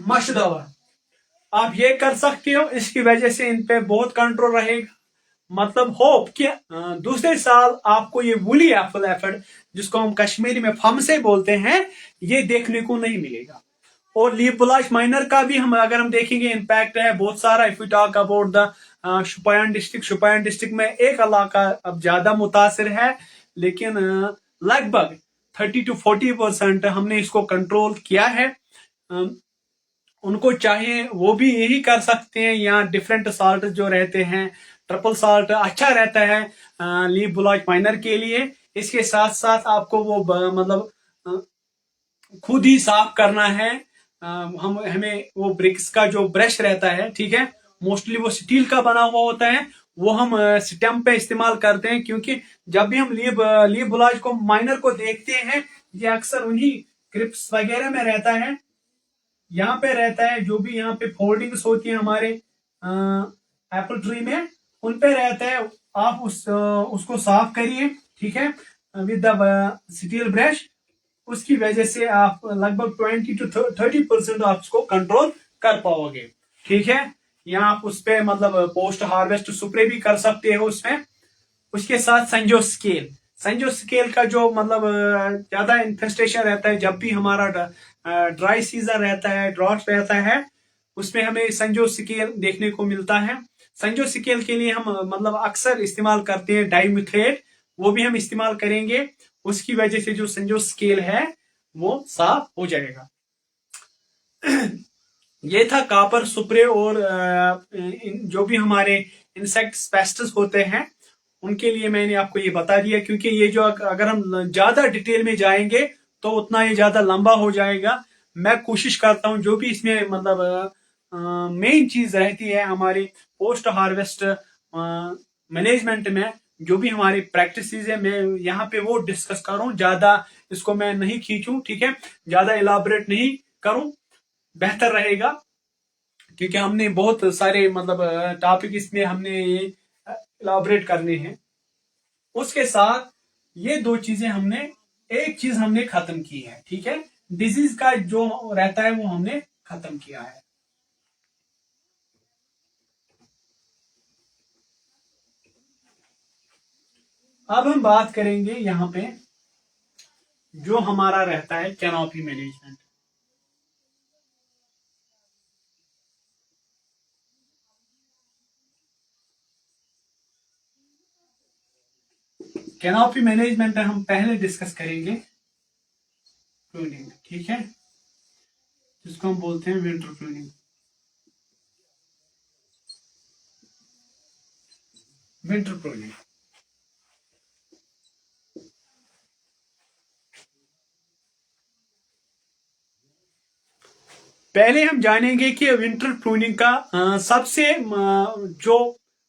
मश दवा आप ये कर सकते हो, इसकी वजह से इन पे बहुत कंट्रोल रहेगा। मतलब होप कि दूसरे साल आपको ये वूली एप्पल एफिड जिसको हम कश्मीरी में फम से बोलते हैं, ये देखने को नहीं मिलेगा। और लीफ ब्लॉच माइनर का भी हम अगर हम देखेंगे इम्पैक्ट है बहुत सारा। If you talk about the Shopian district में एक इलाका अब ज्यादा मुतासिर है, लेकिन लगभग 30 to 40% हमने इसको कंट्रोल किया है। उनको चाहिए वो भी यही कर सकते हैं। यहाँ डिफरेंट साल्ट जो रहते हैं, ट्रिपल साल्ट अच्छा रहता है लीफ ब्लॉच माइनर के लिए। इसके साथ साथ आपको वो मतलब खुद ही साफ करना है। हम हमें वो ब्रिक्स का जो ब्रश रहता है, ठीक है, मोस्टली वो स्टील का बना हुआ होता है, वो हम स्टेम पे इस्तेमाल करते हैं, क्योंकि जब भी हम लीफ ब्लॉच को माइनर को देखते हैं, ये अक्सर उन्हीं क्रिप्स वगैरह में रहता है, यहाँ पे रहता है। जो भी यहाँ पे फोल्डिंग्स होती है हमारे एप्पल ट्री में, उन पे रहता है। आप उसको साफ करिए, ठीक है, विद द स्टील ब्रश। उसकी वजह से आप लगभग 20 to 30% आप इसको कंट्रोल कर पाओगे। ठीक है, या आप उस पे मतलब पोस्ट हार्वेस्ट स्प्रे भी कर सकते हो उसमें। उसके साथ संजो स्केल का जो मतलब ज्यादा इन्फेस्टेशन रहता है जब भी हमारा ड्राई सीजन रहता है, ड्रॉट रहता है, उसमें हमें संजो स्केल देखने को मिलता है। संजो स्केल के लिए हम मतलब अक्सर इस्तेमाल करते हैं डाइमिथेट, वो भी हम इस्तेमाल करेंगे। उसकी वजह से जो संजो स्केल है वो साफ हो जाएगा। ये था कापर सुप्रे और जो भी हमारे इंसेक्ट पेस्ट्स होते हैं उनके लिए मैंने आपको ये बता दिया, क्योंकि ये जो अगर हम ज्यादा डिटेल में जाएंगे तो उतना ये ज्यादा लंबा हो जाएगा। मैं कोशिश करता हूँ जो भी इसमें मतलब मेन चीज रहती है हमारी पोस्ट हार्वेस्ट मैनेजमेंट में, जो भी हमारी प्रैक्टिसेस है मैं यहाँ पे वो डिस्कस कर रहा हूँ। ज्यादा इसको मैं नहीं खींचूं, ठीक है, ज्यादा इलाबरेट नहीं करूं, बेहतर रहेगा। क्योंकि हमने बहुत सारे मतलब टॉपिक इसमें हमने इलाबरेट करने हैं। उसके साथ ये दो चीजें हमने, एक चीज हमने खत्म की है, ठीक है, डिजीज का जो रहता है वो हमने खत्म किया है। अब हम बात करेंगे यहां पे जो हमारा रहता है कैनोपी मैनेजमेंट। कैनोपी मैनेजमेंट हम पहले डिस्कस करेंगे प्रूनिंग, ठीक है, जिसको हम बोलते हैं विंटर प्रूनिंग। विंटर प्रूनिंग पहले हम जानेंगे कि विंटर प्रूनिंग का सबसे जो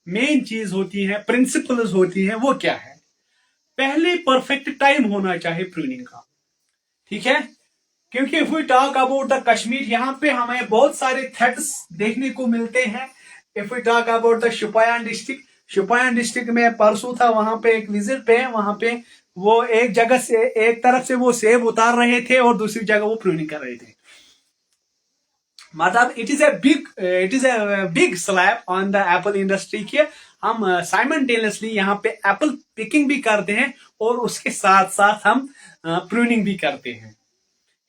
मेन चीज होती है, प्रिंसिपल्स होती है, वो क्या है। पहले परफेक्ट टाइम होना चाहिए प्रूनिंग का, ठीक है। क्योंकि if we talk about the Kashmir, यहाँ पे हमें बहुत सारे थ्रेट्स देखने को मिलते हैं। If we talk about the Shopian district में परसों था, वहां पे एक विजिट पे, वहां पे वो एक जगह से, एक तरफ से वो सेब उतार रहे थे और दूसरी जगह वो प्रूनिंग कर रहे थे। मतलब it is a big slab on the Apple industry के। हम साइमल्टेनियसली यहाँ पे एप्पल पिकिंग भी करते हैं और उसके साथ साथ हम प्रूनिंग भी करते हैं।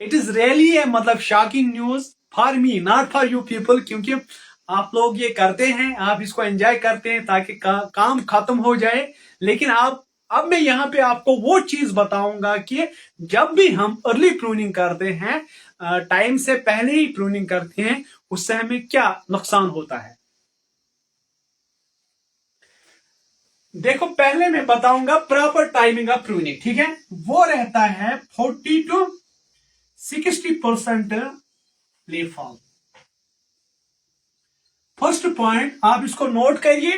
इट इज रियली ए मतलब shocking news for me, not for you people, क्योंकि आप लोग ये करते हैं, आप इसको एंजॉय करते हैं ताकि काम खत्म हो जाए। लेकिन आप, अब मैं यहाँ पे आपको वो चीज बताऊंगा कि जब भी हम अर्ली प्रूनिंग करते हैं, टाइम से पहले ही प्रूनिंग करते हैं, उससे हमें क्या नुकसान होता है। देखो पहले मैं बताऊंगा प्रॉपर टाइमिंग ऑफ प्रूनिंग, ठीक है। वो रहता है 40 to 60% leaf fall. First point आप इसको नोट करिए।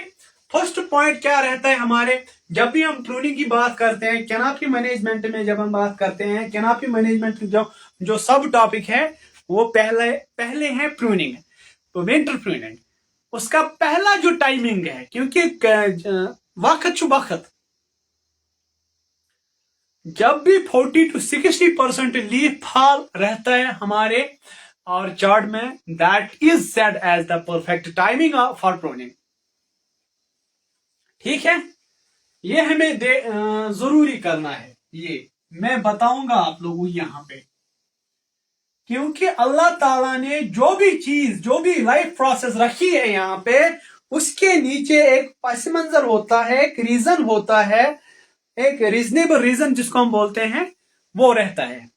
फर्स्ट पॉइंट क्या रहता है हमारे, जब भी हम प्रूनिंग की बात करते हैं कैनोपी मैनेजमेंट में, जब हम बात करते हैं कैनोपी मैनेजमेंट जो जो सब टॉपिक है, वो पहले पहले है प्रूनिंग, तो विंटर प्रूनिंग। उसका पहला जो टाइमिंग है, क्योंकि वक्त वक्त जब भी 40 to 60% लीफ फॉल रहता है हमारे और चार्ट में, that is set as the perfect timing for pruning, ठीक है। ये हमें जरूरी करना है, ये मैं बताऊंगा आप लोगों यहां पे। क्योंकि अल्लाह ताला ने जो भी चीज, जो भी लाइफ प्रोसेस रखी है यहाँ पे, उसके नीचे एक पस मंजर होता है, एक रीजन होता है, एक रीजनेबल रीजन जिसको हम बोलते हैं, वो रहता है।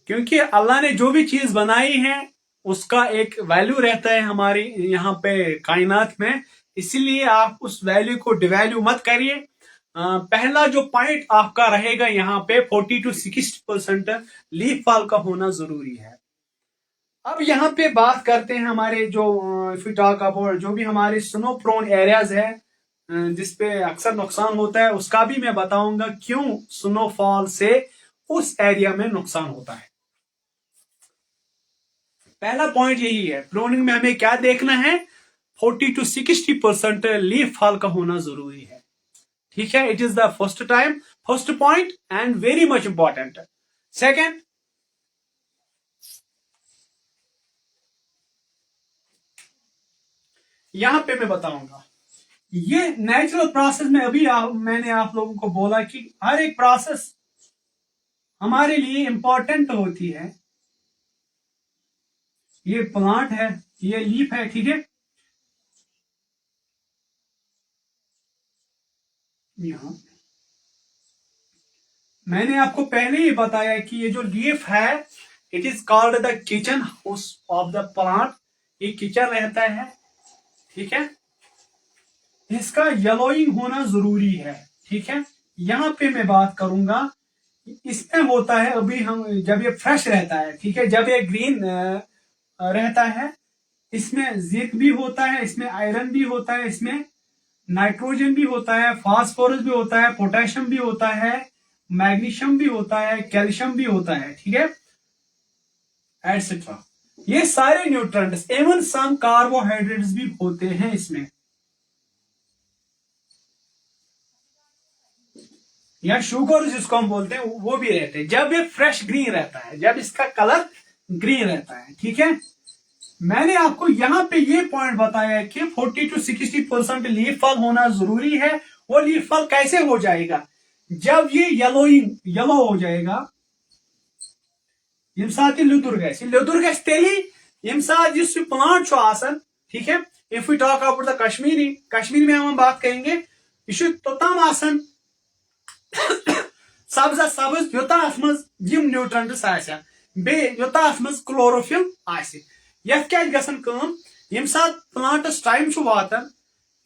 क्योंकि अल्लाह ने जो भी चीज बनाई है उसका एक वैल्यू रहता है हमारी यहाँ पे कायनात में। इसीलिए आप उस वैल्यू को डिवैल्यू मत करिए। पहला जो पॉइंट आपका रहेगा यहाँ पे 40 to 60% लीफ फॉल का होना जरूरी है। अब यहाँ पे बात करते हैं हमारे जो इफ यू टॉक अबाउट जो भी हमारे स्नो प्रोन एरियाज है, जिसपे अक्सर नुकसान होता है, उसका भी मैं बताऊंगा क्यों स्नोफॉल से उस एरिया में नुकसान होता है। पहला पॉइंट यही है, प्रूनिंग में हमें क्या देखना है, 40 to 60% लीफ फॉल का होना जरूरी है, ठीक है। It is the first point and very much important. Second, यहां पे मैं बताऊंगा। ये नेचुरल प्रोसेस में अभी मैंने आप लोगों को बोला कि हर एक प्रोसेस हमारे लिए इंपॉर्टेंट होती है। ये प्लांट है, ये लीफ है, ठीक है। यहां मैंने आपको पहले ही बताया कि ये जो लीफ है, it is called the kitchen house of the plant. ये किचन रहता है, ठीक है। इसका येलोइंग होना जरूरी है, ठीक है। यहां पे मैं बात करूंगा, इसमें होता है अभी हम जब ये फ्रेश रहता है, ठीक है, जब ये ग्रीन रहता है, इसमें जिंक भी होता है, इसमें आयरन भी होता है, इसमें नाइट्रोजन भी होता है, फास्फोरस भी होता है, पोटेशियम भी होता है, मैग्नीशियम भी होता है, कैल्शियम भी होता है, ठीक है, एटसेट्रा। ये सारे न्यूट्रंट्स, एवन सम कार्बोहाइड्रेट्स भी होते हैं इसमें, या शुगर जिसको हम बोलते हैं वो भी रहते हैं जब ये फ्रेश ग्रीन रहता है, जब इसका कलर ग्रीन रहता है, ठीक है। मैंने आपको यहां पे ये पॉइंट बताया कि 40 to 60% लीफ फॉल होना जरूरी है। वो लीफ फॉल कैसे हो जाएगा? जब ये येलो हो जाएगा, यम साथ लुदुर गश तेली यम साथ इस प्लांट आसान, ठीक है। If we talk about the Kashmiri में हम बात करेंगे, यह तोताम आसान सब्जा सब्ज योता अथ मज यम न्यूट्रंट्स आसान, बे योता अथ मज क्लोरोफिल आसे। यह क्या गसन कम, यम साथ प्लांटस टाइम छु वातन,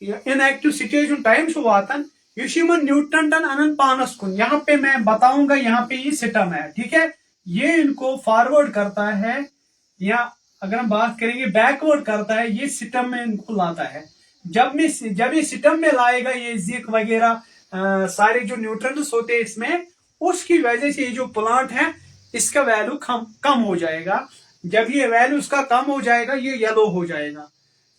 इनएक्टिव स्टेज टाइम छु वातन, यमन न्यूट्रंटन अनन पानस कुन। यहाँ पे मैं बताऊंगा, यहाँ पे ये सिस्टम है, ठीक है। ये इनको फॉरवर्ड करता है, या अगर हम बात करेंगे बैकवर्ड करता है, ये सिस्टम में इनको लाता है। जब ये सिस्टम में लाएगा, ये जिंक वगैरह सारे जो न्यूट्रंट्स होते हैं इसमें, उसकी वजह से ये जो प्लांट है इसका वैल्यू कम हो जाएगा। जब ये वैल्यू उसका कम हो जाएगा, ये येलो हो जाएगा,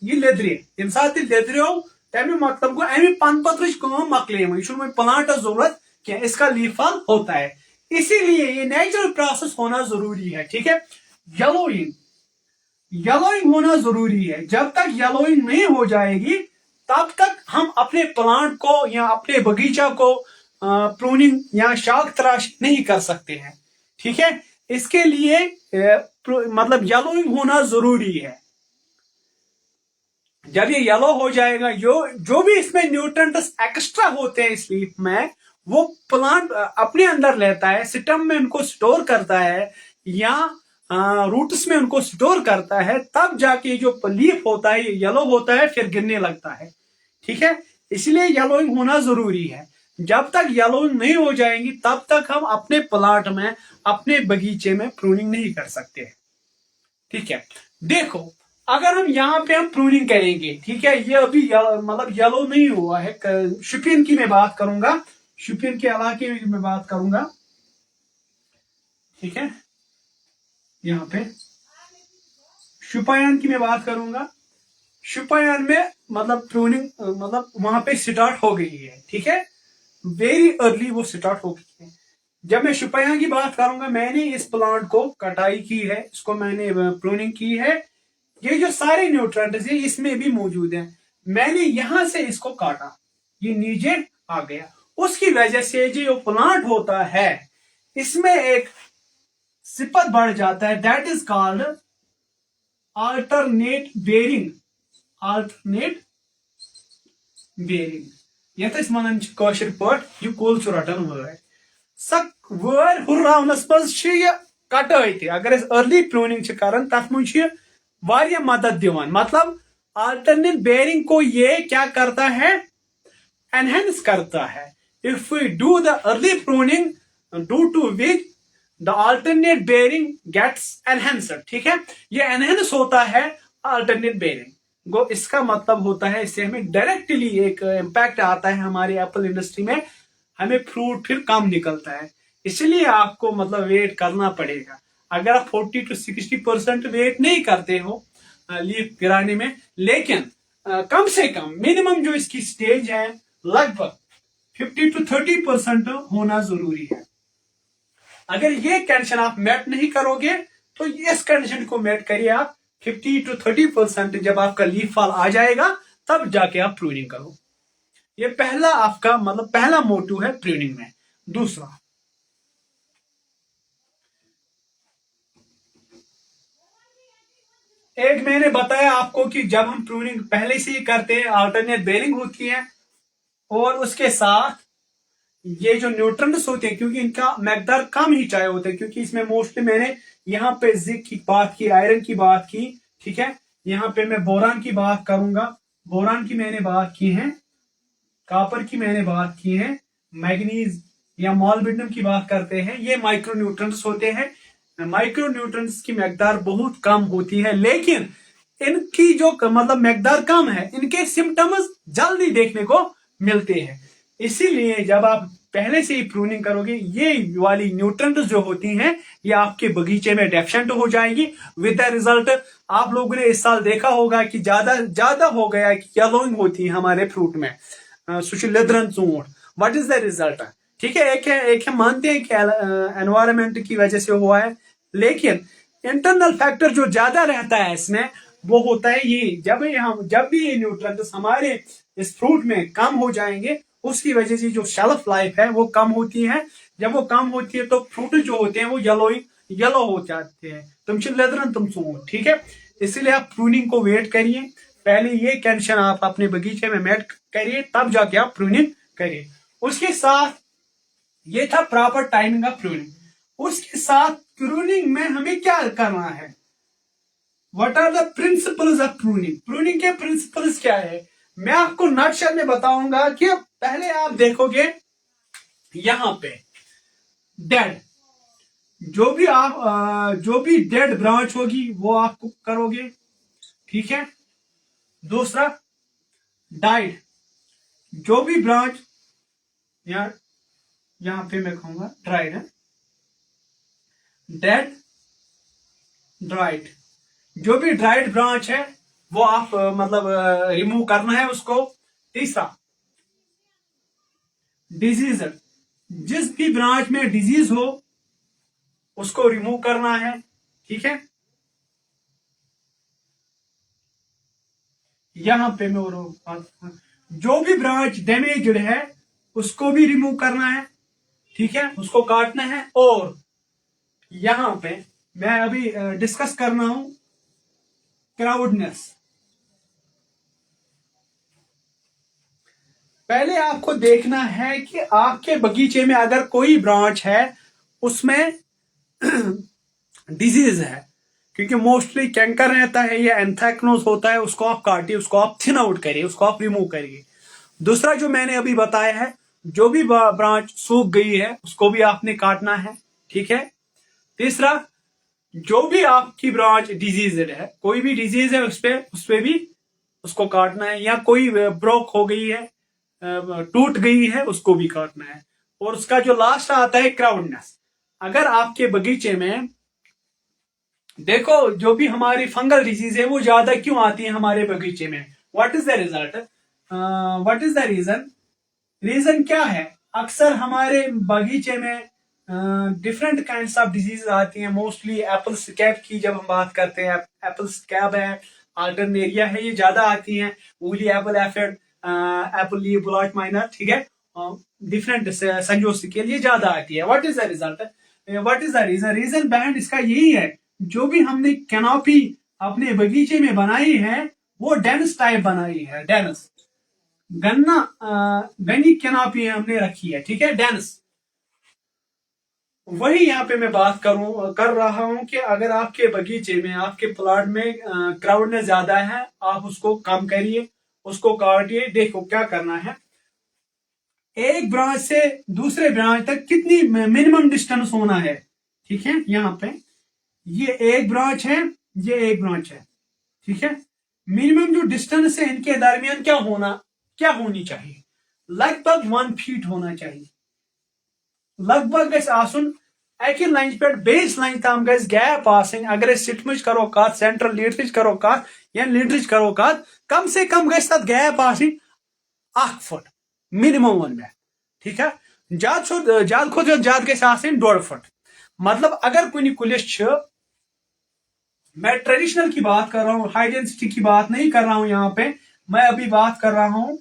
ये लेदरे तम साथ लेदरो, तमें मतलब गो अमे पन पत्र मकले, यह प्लांट जरूरत क्या, इसका लीफ फॉल होता है। इसीलिए ये नेचुरल प्रोसेस होना जरूरी है, ठीक है। येलोइंग होना जरूरी है। जब तक येलोइंग नहीं हो जाएगी, तब तक हम अपने प्लांट को या अपने बगीचा को प्रूनिंग या शाख तराश नहीं कर सकते हैं, ठीक है। इसके लिए मतलब येलोइंग होना जरूरी है। जब ये येलो हो जाएगा, जो भी इसमें न्यूट्रिएंट्स एक्स्ट्रा होते हैं इस लीफ में, वो प्लांट अपने अंदर लेता है, स्टेम में उनको स्टोर करता है, या रूट्स में उनको स्टोर करता है। तब जाके जो लीफ होता है ये येलो होता है, फिर गिरने लगता है, ठीक है। इसलिए येलोइंग होना जरूरी है। जब तक येलोइंग नहीं हो जाएंगी, तब तक हम अपने प्लांट में, अपने बगीचे में प्रूनिंग नहीं कर सकते, ठीक है। देखो, अगर हम यहाँ पे हम प्रूनिंग करेंगे, ठीक है, ये अभी मतलब येलो नहीं हुआ है। शुपियन की मैं बात करूंगा, शुपियन के इलाके में मैं बात करूंगा, ठीक है। यहाँ पे शुपायन की मैं बात करूंगा। शुपायन में मतलब प्रूनिंग मतलब वहां पे स्टार्ट हो गई है, ठीक है, वेरी अर्ली वो स्टार्ट हो गई है। जब मैं शुपायन की बात करूंगा, मैंने इस प्लांट को कटाई की है, इसको मैंने प्रूनिंग की है। ये जो सारे न्यूट्रिएंट्स है इसमें भी मौजूद है। मैंने यहां से इसको काटा, ये नीचे आ गया। उसकी वजह से जो प्लांट होता है इसमें एक सिपत बढ़ जाता है, that is called alternate bearing. Alternate bearing yes one कशर पे कुल रटन वर सक वर हुर्रावनस मज कटाई। अगर अर्ली प्रूनिंग कर तथ मज मदद दिवान, मतलब अल्टरनेट बेरिंग को ये क्या करता है, एनहेंस करता है। If we do the early pruning, due to which the alternate bearing gets enhanced, ठीक है। ये एनहेंस होता है अल्टरनेट बेरिंग गो। इसका मतलब होता है इससे हमें डायरेक्टली एक इम्पैक्ट आता है हमारे एप्पल इंडस्ट्री में, हमें फ्रूट फिर कम निकलता है। इसलिए आपको मतलब वेट करना पड़ेगा। अगर आप 40 to 60% वेट नहीं करते हो लीफ गिराने में, लेकिन कम से कम मिनिमम जो इसकी स्टेज है लगभग 50 to 30% होना जरूरी है। अगर ये कंडीशन आप मेट नहीं करोगे, तो इस कंडीशन को मेट करिए आप 50-30% जब आपका लीफ फॉल आ जाएगा तब जाके आप प्रूनिंग करो। ये पहला आपका मतलब पहला मोटिव है प्रूनिंग में। दूसरा, एक मैंने बताया आपको कि जब हम प्रूनिंग पहले से ही करते हैं अल्टरनेट बेयरिंग होती है, और उसके साथ ये जो न्यूट्रंट्स होते हैं क्योंकि इनका मकदार कम ही चाहिए होता है, क्योंकि इसमें मोस्टली मैंने यहाँ पे जिंक की बात की, आयरन की बात की, ठीक है। यहाँ पे मैं बोरान की बात करूंगा, बोरान की मैंने बात की है, कॉपर की मैंने बात की है, मैग्नीज या मॉलिब्डेनम की बात करते हैं। ये माइक्रो न्यूट्रंट्स होते हैं। माइक्रो न्यूट्रंट्स की मकदार बहुत कम होती है, लेकिन इनकी जो मतलब मकदार कम है, इनके सिम्टम्स जल्दी देखने को मिलते हैं। इसीलिए जब आप पहले से ही प्रूनिंग करोगे, ये वाली न्यूट्रंट्स जो होती हैं ये आपके बगीचे में डेफिशिएंट हो जाएंगी। विद द रिजल्ट आप लोगों ने इस साल देखा होगा कि ज्यादा हो गया कि येलोइंग होती है हमारे फ्रूट में, लेदरन चूंट। What is the result? ठीक है, एक है मानते हैं कि एनवायरमेंट की वजह से हुआ है, लेकिन इंटरनल फैक्टर जो ज्यादा रहता है इसमें वो होता है ये, जब भी ये न्यूट्रिएंट्स हमारे इस फ्रूट में कम हो जाएंगे, उसकी वजह से जो शेल्फ लाइफ है वो कम होती है। जब वो कम होती है तो फ्रूट जो होते हैं वो येलो हो जाते हैं। तुम लेदरन तुम सुनो, ठीक है। इसीलिए आप प्रूनिंग को वेट करिए, पहले ये कंडीशन आप अपने बगीचे में मेट करिए, तब जाके आप प्रूनिंग करिए। उसके साथ ये था प्रॉपर टाइमिंग ऑफ प्रूनिंग। उसके साथ प्रूनिंग में हमें क्या करना है, what are the principles of pruning? Pruning के प्रिंसिपल्स क्या है, मैं आपको नटशेल में बताऊंगा। कि पहले आप देखोगे यहां पे डेड, जो भी डेड ब्रांच होगी वो आप करोगे, ठीक है। दूसरा, डाइड, जो भी ब्रांच यहां पे मैं कहूंगा ड्राइड है, डेड ड्राइड, जो भी ड्राइड ब्रांच है वो आप मतलब रिमूव करना है उसको। तीसरा, डिजीज, जिस भी ब्रांच में डिजीज हो उसको रिमूव करना है, ठीक है। यहां पे मैं जो भी ब्रांच डैमेज्ड है उसको भी रिमूव करना है, ठीक है, उसको काटना है। और यहां पे मैं अभी डिस्कस करना हूं क्राउडनेस। पहले आपको देखना है कि आपके बगीचे में अगर कोई ब्रांच है उसमें डिजीज है, क्योंकि मोस्टली कैंकर रहता है या एंथ्रेक्नोज होता है, उसको आप काटिए, उसको आप थिन आउट करिए, उसको आप रिमूव करिए। दूसरा जो मैंने अभी बताया है, जो भी ब्रांच सूख गई है उसको भी आपने काटना है, ठीक है। तीसरा, जो भी आपकी ब्रांच डिजीज है, कोई भी डिजीज है उस पे भी उसको काटना है, या कोई ब्रोक हो गई है, टूट गई है, उसको भी काटना है। और उसका जो लास्ट आता है क्राउडनेस। अगर आपके बगीचे में देखो जो भी हमारी फंगल डिजीज है वो ज्यादा क्यों आती है हमारे बगीचे में, what is the result, what is the reason? Reason क्या है? अक्सर हमारे बगीचे में डिफरेंट काइंड्स ऑफ डिजीज आती हैं। मोस्टली एप्पल स्कैब की जब हम बात करते हैं, एप्पल स्कैब है, आल्टरनेरिया है, ये ज्यादा आती हैं। Woolly apple aphid, apple leaf blotch miner, ठीक है, डिफरेंट संजोसी के लिए ज्यादा आती है। What is the result, what is the reason? Reason behind इसका यही है, जो भी हमने कैनोपी अपने बगीचे में बनाई है वो डेंस टाइप बनाई है, डेंस घनी कैनोपी हमने रखी है, ठीक है, डेंस। वही यहाँ पे मैं बात कर रहा हूं कि अगर आपके बगीचे में, आपके प्लॉट में क्राउडनेस ज्यादा है, आप उसको कम करिए, उसको काटिए। देखो क्या करना है, एक ब्रांच से दूसरे ब्रांच तक कितनी मिनिमम डिस्टेंस होना है, ठीक है। यहाँ पे ये एक ब्रांच है, ये एक ब्रांच है, ठीक है। मिनिमम जो डिस्टेंस है इनके दरमियान क्या होनी चाहिए, लगभग 1 फीट होना चाहिए। लगभग आसन अकि लाइन पे बेस लाइन तम गैप आसन। अगर सिटमच करो कत, सेंट्रल लीडरच करो कत या लीडरच करो कत, कम से कम गैप आसन 1 फुट मिनिमम वन में, ठीक है। ज्यादा खुद ज्यादा 1.5 फुट। मतलब अगर कुछ कुलिस मैं ट्रेडिशनल की बात कर रहा हूँ, हाई डेंसिटी की बात नहीं कर रहा हूं यहाँ पे। मैं अभी बात कर रहा हूँ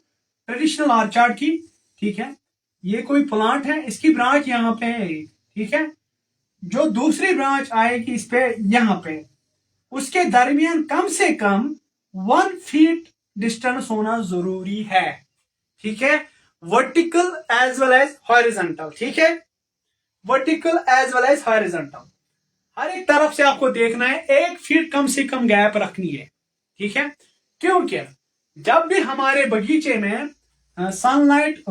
ट्रेडिशनल ऑर्चार्ड की, ठीक है। ये कोई प्लांट है, इसकी ब्रांच यहाँ पे है, ठीक है। जो दूसरी ब्रांच आएगी इस पे यहाँ पे, उसके दरमियान कम से कम 1 फीट डिस्टेंस होना जरूरी है, ठीक है। Vertical as well as horizontal, ठीक है। Vertical as well as horizontal, हर एक तरफ से आपको देखना है, 1 फीट कम से कम गैप रखनी है, ठीक है। क्योंकि जब भी हमारे बगीचे में सनलाइट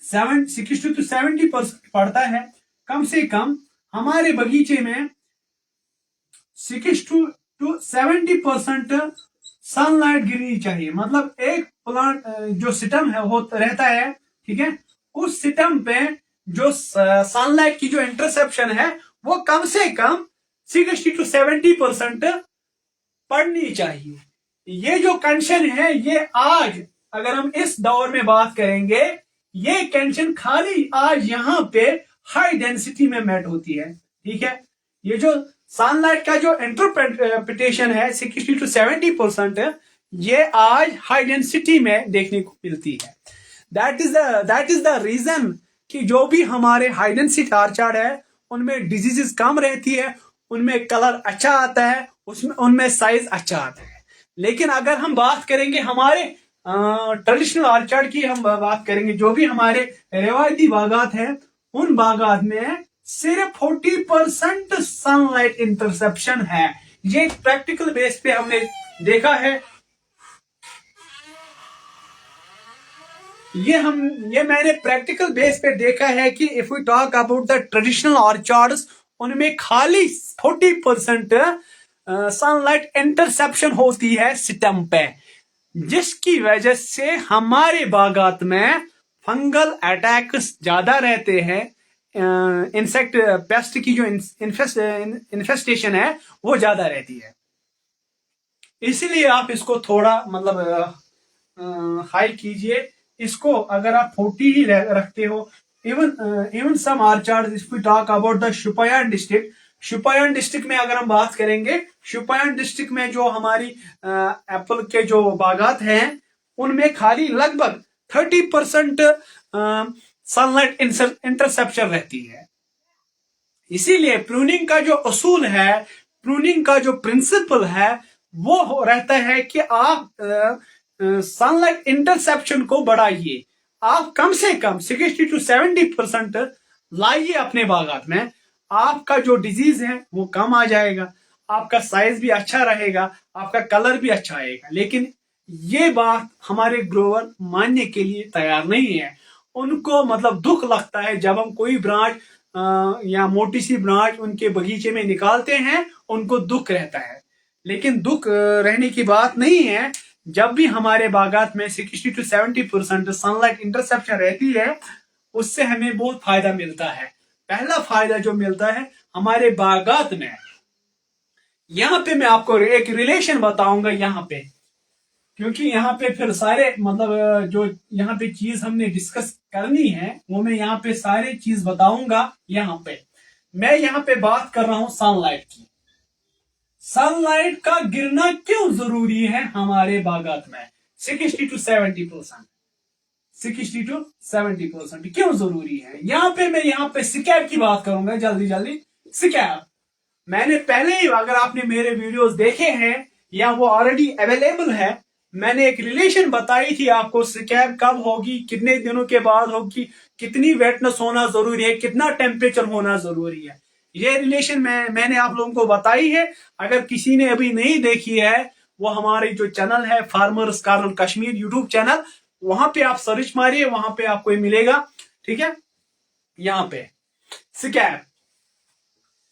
60 to 70% पड़ता है, कम से कम हमारे बगीचे में 60 to 70% सनलाइट गिरनी चाहिए। मतलब एक प्लांट जो सिस्टम है वो रहता है, ठीक है, उस सिस्टम पे जो सनलाइट की जो इंटरसेप्शन है वो कम से कम 60 to 70% पड़नी चाहिए। ये जो कंडीशन है, ये आज अगर हम इस दौर में बात करेंगे, ये कंडीशन खाली आज यहाँ पे हाई डेंसिटी में मेट होती है, ठीक है। ये जो सनलाइट का जो इंटरप्रिटेशन है 60 to 70%, ये आज हाई डेंसिटी में देखने को मिलती है। दैट इज द रीजन कि जो भी हमारे हाई डेंसिटी ऑर्चार्ड है उनमें डिजीजेस कम रहती है, उनमें कलर अच्छा आता है, उसमें उनमें साइज अच्छा आता है। लेकिन अगर हम बात करेंगे हमारे ट्रेडिशनल ऑर्चार्ड की, हम बात करेंगे जो भी हमारे रिवायती बागात हैं, उन बागात में सिर्फ 40% सनलाइट इंटरसेप्शन है। ये प्रैक्टिकल बेस पे हमने देखा है। ये मैंने प्रैक्टिकल बेस पे देखा है कि if we talk about the traditional orchards, उनमें खाली 40% सनलाइट इंटरसेप्शन होती है स्टेम पे, जिसकी वजह से हमारे बागात में फंगल अटैक्स ज्यादा रहते हैं। इंसेक्ट पेस्ट की जो इन्फेस्टेशन है वो ज्यादा रहती है। इसीलिए आप इसको थोड़ा मतलब हाई कीजिए। इसको अगर आप 40 ही रखते हो, even some orchards, if we talk about the Shopian district, Shopian district में अगर हम बात करेंगे, शुपायान डिस्ट्रिक्ट में जो हमारी एप्पल के जो बागात हैं उनमें खाली लगभग 30% सनलाइट इंटरसेप्शन रहती है। इसीलिए प्रूनिंग का जो असूल है, प्रूनिंग का जो प्रिंसिपल है, वो रहता है कि आप सनलाइट इंटरसेप्शन को बढ़ाइए। आप कम से कम 60 to 70% लाइए अपने बागात में, आपका जो डिजीज है वो कम आ जाएगा, आपका साइज भी अच्छा रहेगा, आपका कलर भी अच्छा आएगा। लेकिन ये बात हमारे ग्रोवर मानने के लिए तैयार नहीं है। उनको मतलब दुख लगता है जब हम कोई ब्रांच या मोटी सी ब्रांच उनके बगीचे में निकालते हैं, उनको दुख रहता है। लेकिन दुख रहने की बात नहीं है। जब भी हमारे बागात में 60 to 70% सनलाइट इंटरसेप्शन रहती है, उससे हमें बहुत फायदा मिलता है। पहला फायदा जो मिलता है हमारे बागात में, यहाँ पे मैं आपको एक रिलेशन बताऊंगा यहाँ पे, क्योंकि यहाँ पे फिर सारे मतलब जो यहाँ पे चीज हमने डिस्कस करनी है वो मैं यहाँ पे सारे चीज बताऊंगा। यहाँ पे मैं यहाँ पे बात कर रहा हूं सनलाइट की। सनलाइट का गिरना क्यों जरूरी है हमारे बागात में? 60 to 70%, 60 to 70% क्यों जरूरी है? यहाँ पे मैं यहाँ पे स्कैब की बात करूंगा जल्दी। स्कैब मैंने पहले ही, अगर आपने मेरे वीडियोस देखे हैं या वो ऑलरेडी अवेलेबल है, मैंने एक रिलेशन बताई थी आपको, स्कैब कब होगी, कितने दिनों के बाद होगी, कितनी वेटनेस होना जरूरी है, कितना टेम्परेचर होना जरूरी है। ये रिलेशन मैंने आप लोगों को बताई है। अगर किसी ने अभी नहीं देखी है, वो हमारी जो चैनल है farmers corner Kashmir YouTube channel, वहां पे आप सर्च मारिए, वहां पे आपको ये मिलेगा, ठीक है। यहाँ पे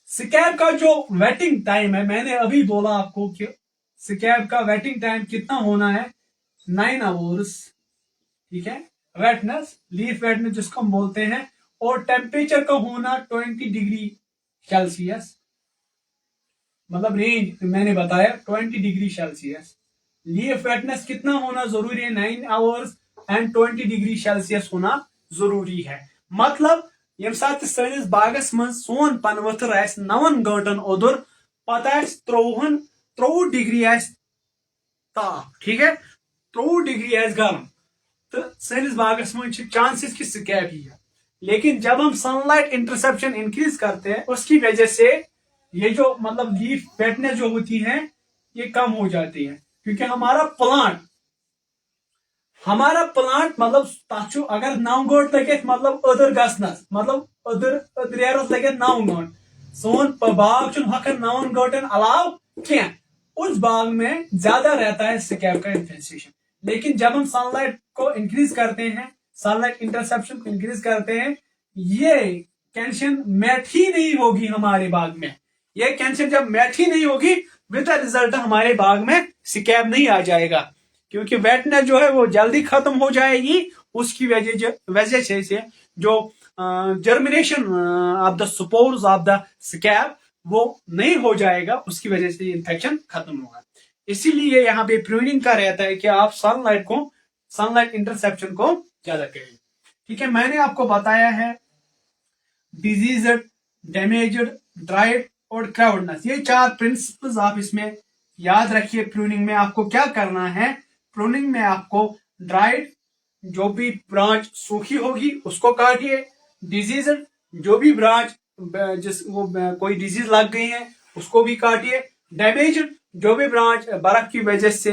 स्कैब का जो वेटिंग टाइम है, मैंने अभी बोला आपको कि स्कैब का वेटिंग टाइम कितना होना है, 9 आवर्स, ठीक है। वेटनेस, लीफ वेटनेस जिसको हम बोलते हैं, और टेम्परेचर का होना 20 डिग्री सेल्सियस, मतलब रेंज मैंने बताया 20 डिग्री सेल्सियस। लीफ वेटनेस कितना होना जरूरी है, 9 आवर्स एंड 20 डिग्री सेल्सियस होना जरूरी है। मतलब यम साथ सैनिस बागस मन सोन पन वथर 9 घंटन ओदुर, पता 23 डिग्री ताप, ठीक है, 23 डिग्री गर्म, तो सैनिस बागस में चांसेस कि स्कैब ही है। लेकिन जब हम सनलाइट इंटरसेप्शन इंक्रीज करते हैं उसकी वजह से ये जो मतलब लीफ वेटनेस जो होती है ये कम हो जाती है, क्योंकि हमारा प्लांट मतलब तथ अगर 9 गंट लगे मतलब अदर गसनस मतलब अदर लगे 9 गंट, सोन बाग हकन 9 गंटन अलाव क्या, उस बाग में ज्यादा रहता है स्कैब का इन्फेस्टेशन। लेकिन जब हम सनलाइट को इंक्रीज करते हैं, सनलाइट इंटरसेप्शन को इंक्रीज करते हैं, ये कैल्शियम मैट ही नहीं होगी हमारे बाग में। ये कैल्शियम जब मैट ही नहीं होगी, विद द रिजल्ट हमारे बाग में स्कैब नहीं आ जाएगा, क्योंकि वेटनेस जो है वो जल्दी खत्म हो जाएगी। उसकी वजह से जो germination of the spores of the scab वो नहीं हो जाएगा, उसकी वजह से इन्फेक्शन खत्म होगा। इसीलिए यहाँ पे प्रूनिंग का रहता है कि आप सनलाइट इंटरसेप्शन को ज्यादा करें। ठीक है, मैंने आपको बताया है डिजीज्ड, डैमेज्ड, ड्राइड और क्राउडनेस, ये 4 प्रिंसिपल्स आप इसमें याद रखिए। प्रूनिंग में आपको क्या करना है, प्रूनिंग में आपको ड्राइड जो भी ब्रांच सूखी होगी उसको काटिए, डिजीज्ड जो भी ब्रांच कोई डिजीज लग गई है उसको भी काटिए, डैमेज्ड जो भी ब्रांच बर्फ की वजह से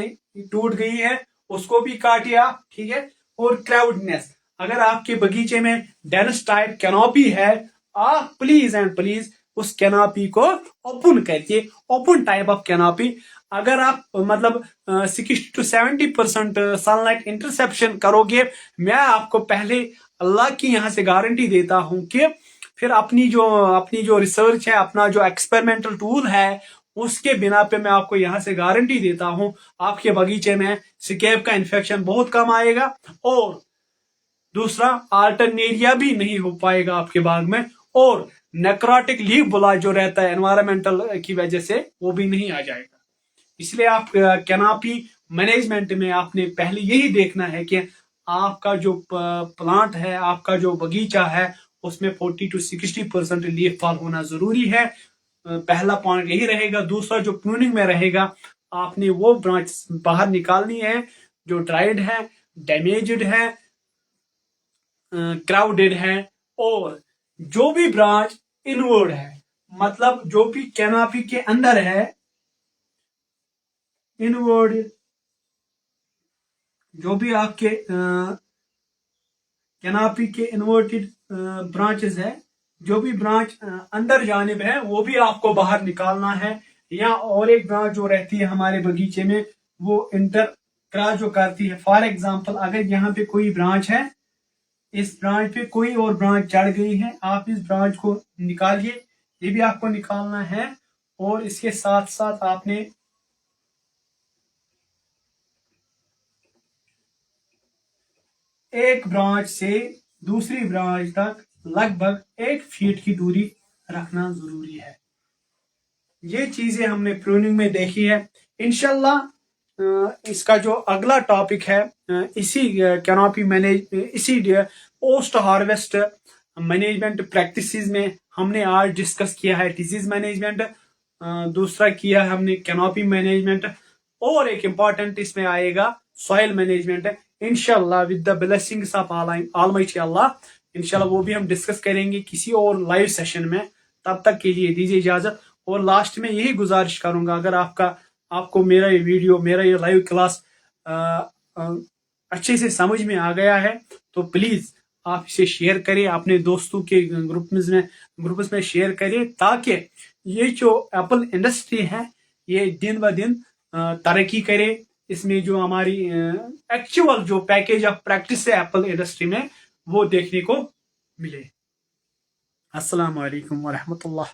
टूट गई है उसको भी काटिए आप, ठीक है। और क्राउडनेस, अगर आपके बगीचे में डेंस टाइप कैनोपी है, आप प्लीज एंड प्लीज उस कैनोपी को ओपन करिए, ओपन टाइप ऑफ कैनोपी। अगर आप मतलब 60 to 70% सनलाइट इंटरसेप्शन करोगे, मैं आपको पहले अल्लाह की यहाँ से गारंटी देता हूं कि फिर अपनी जो रिसर्च है, अपना जो एक्सपेरिमेंटल टूल है, उसके बिना पे मैं आपको यहाँ से गारंटी देता हूं आपके बगीचे में स्कैब का इन्फेक्शन बहुत कम आएगा, और दूसरा आल्टरनेरिया भी नहीं हो पाएगा आपके बाग में, और नेक्रोटिक लीफ ब्लाइट जो रहता है एनवायरमेंटल की वजह से वो भी नहीं आ जाएगा। इसलिए आप कैनोपी मैनेजमेंट में आपने पहले यही देखना है कि आपका जो प्लांट है, आपका जो बगीचा है, उसमें 40 to 60% लीफ फॉल होना जरूरी है। पहला पॉइंट यही रहेगा। दूसरा जो प्रूनिंग में रहेगा, आपने वो ब्रांच बाहर निकालनी है जो ड्राइड है, डैमेज्ड है, क्राउडेड है, और जो भी ब्रांच इनवर्ड है, मतलब जो भी कैनोपी के अंदर है, इनवर्ड जो भी आपके कैनोपी के इन्वर्टेड ब्रांचेस है, जो भी ब्रांच अंदर जानिब है वो भी आपको बाहर निकालना है। या और एक ब्रांच जो रहती है हमारे बगीचे में वो इंटर क्रॉस जो करती है। फॉर एग्जांपल, अगर यहाँ पे कोई ब्रांच है, इस ब्रांच पे कोई और ब्रांच चढ़ गई है, आप इस ब्रांच को निकालिए, ये भी आपको निकालना है। और इसके साथ साथ आपने एक ब्रांच से दूसरी ब्रांच तक लगभग 1 फीट की दूरी रखना जरूरी है। ये चीजें हमने प्रूनिंग में देखी है। इंशाल्लाह इसका जो अगला टॉपिक है, इसी कैनोपी इसी पोस्ट हार्वेस्ट मैनेजमेंट प्रैक्टिसेस में हमने आज डिस्कस किया है डिजीज मैनेजमेंट, दूसरा किया है हमने कैनोपी मैनेजमेंट, और एक इंपॉर्टेंट इसमें आएगा सॉइल मैनेजमेंट। इंशाल्लाह with the blessings of almighty Allah, इंशाल्लाह वो भी हम डिस्कस करेंगे किसी और लाइव सेशन में। तब तक के लिए दीजिए इजाजत। और लास्ट में यही गुजारिश करूंगा, अगर आपको मेरा ये वीडियो, मेरा ये लाइव क्लास अच्छे से समझ में आ गया है तो प्लीज आप इसे शेयर करें, अपने दोस्तों के ग्रुप्स में शेयर करें, ताकि ये जो एप्पल इंडस्ट्री है ये दिन ब दिन तरक्की करे। इसमें जो हमारी एक्चुअल जो पैकेज ऑफ प्रैक्टिस है एप्पल इंडस्ट्री में वो देखने को मिले। अस्सलाम वालेकुम व रहमतुल्लाह।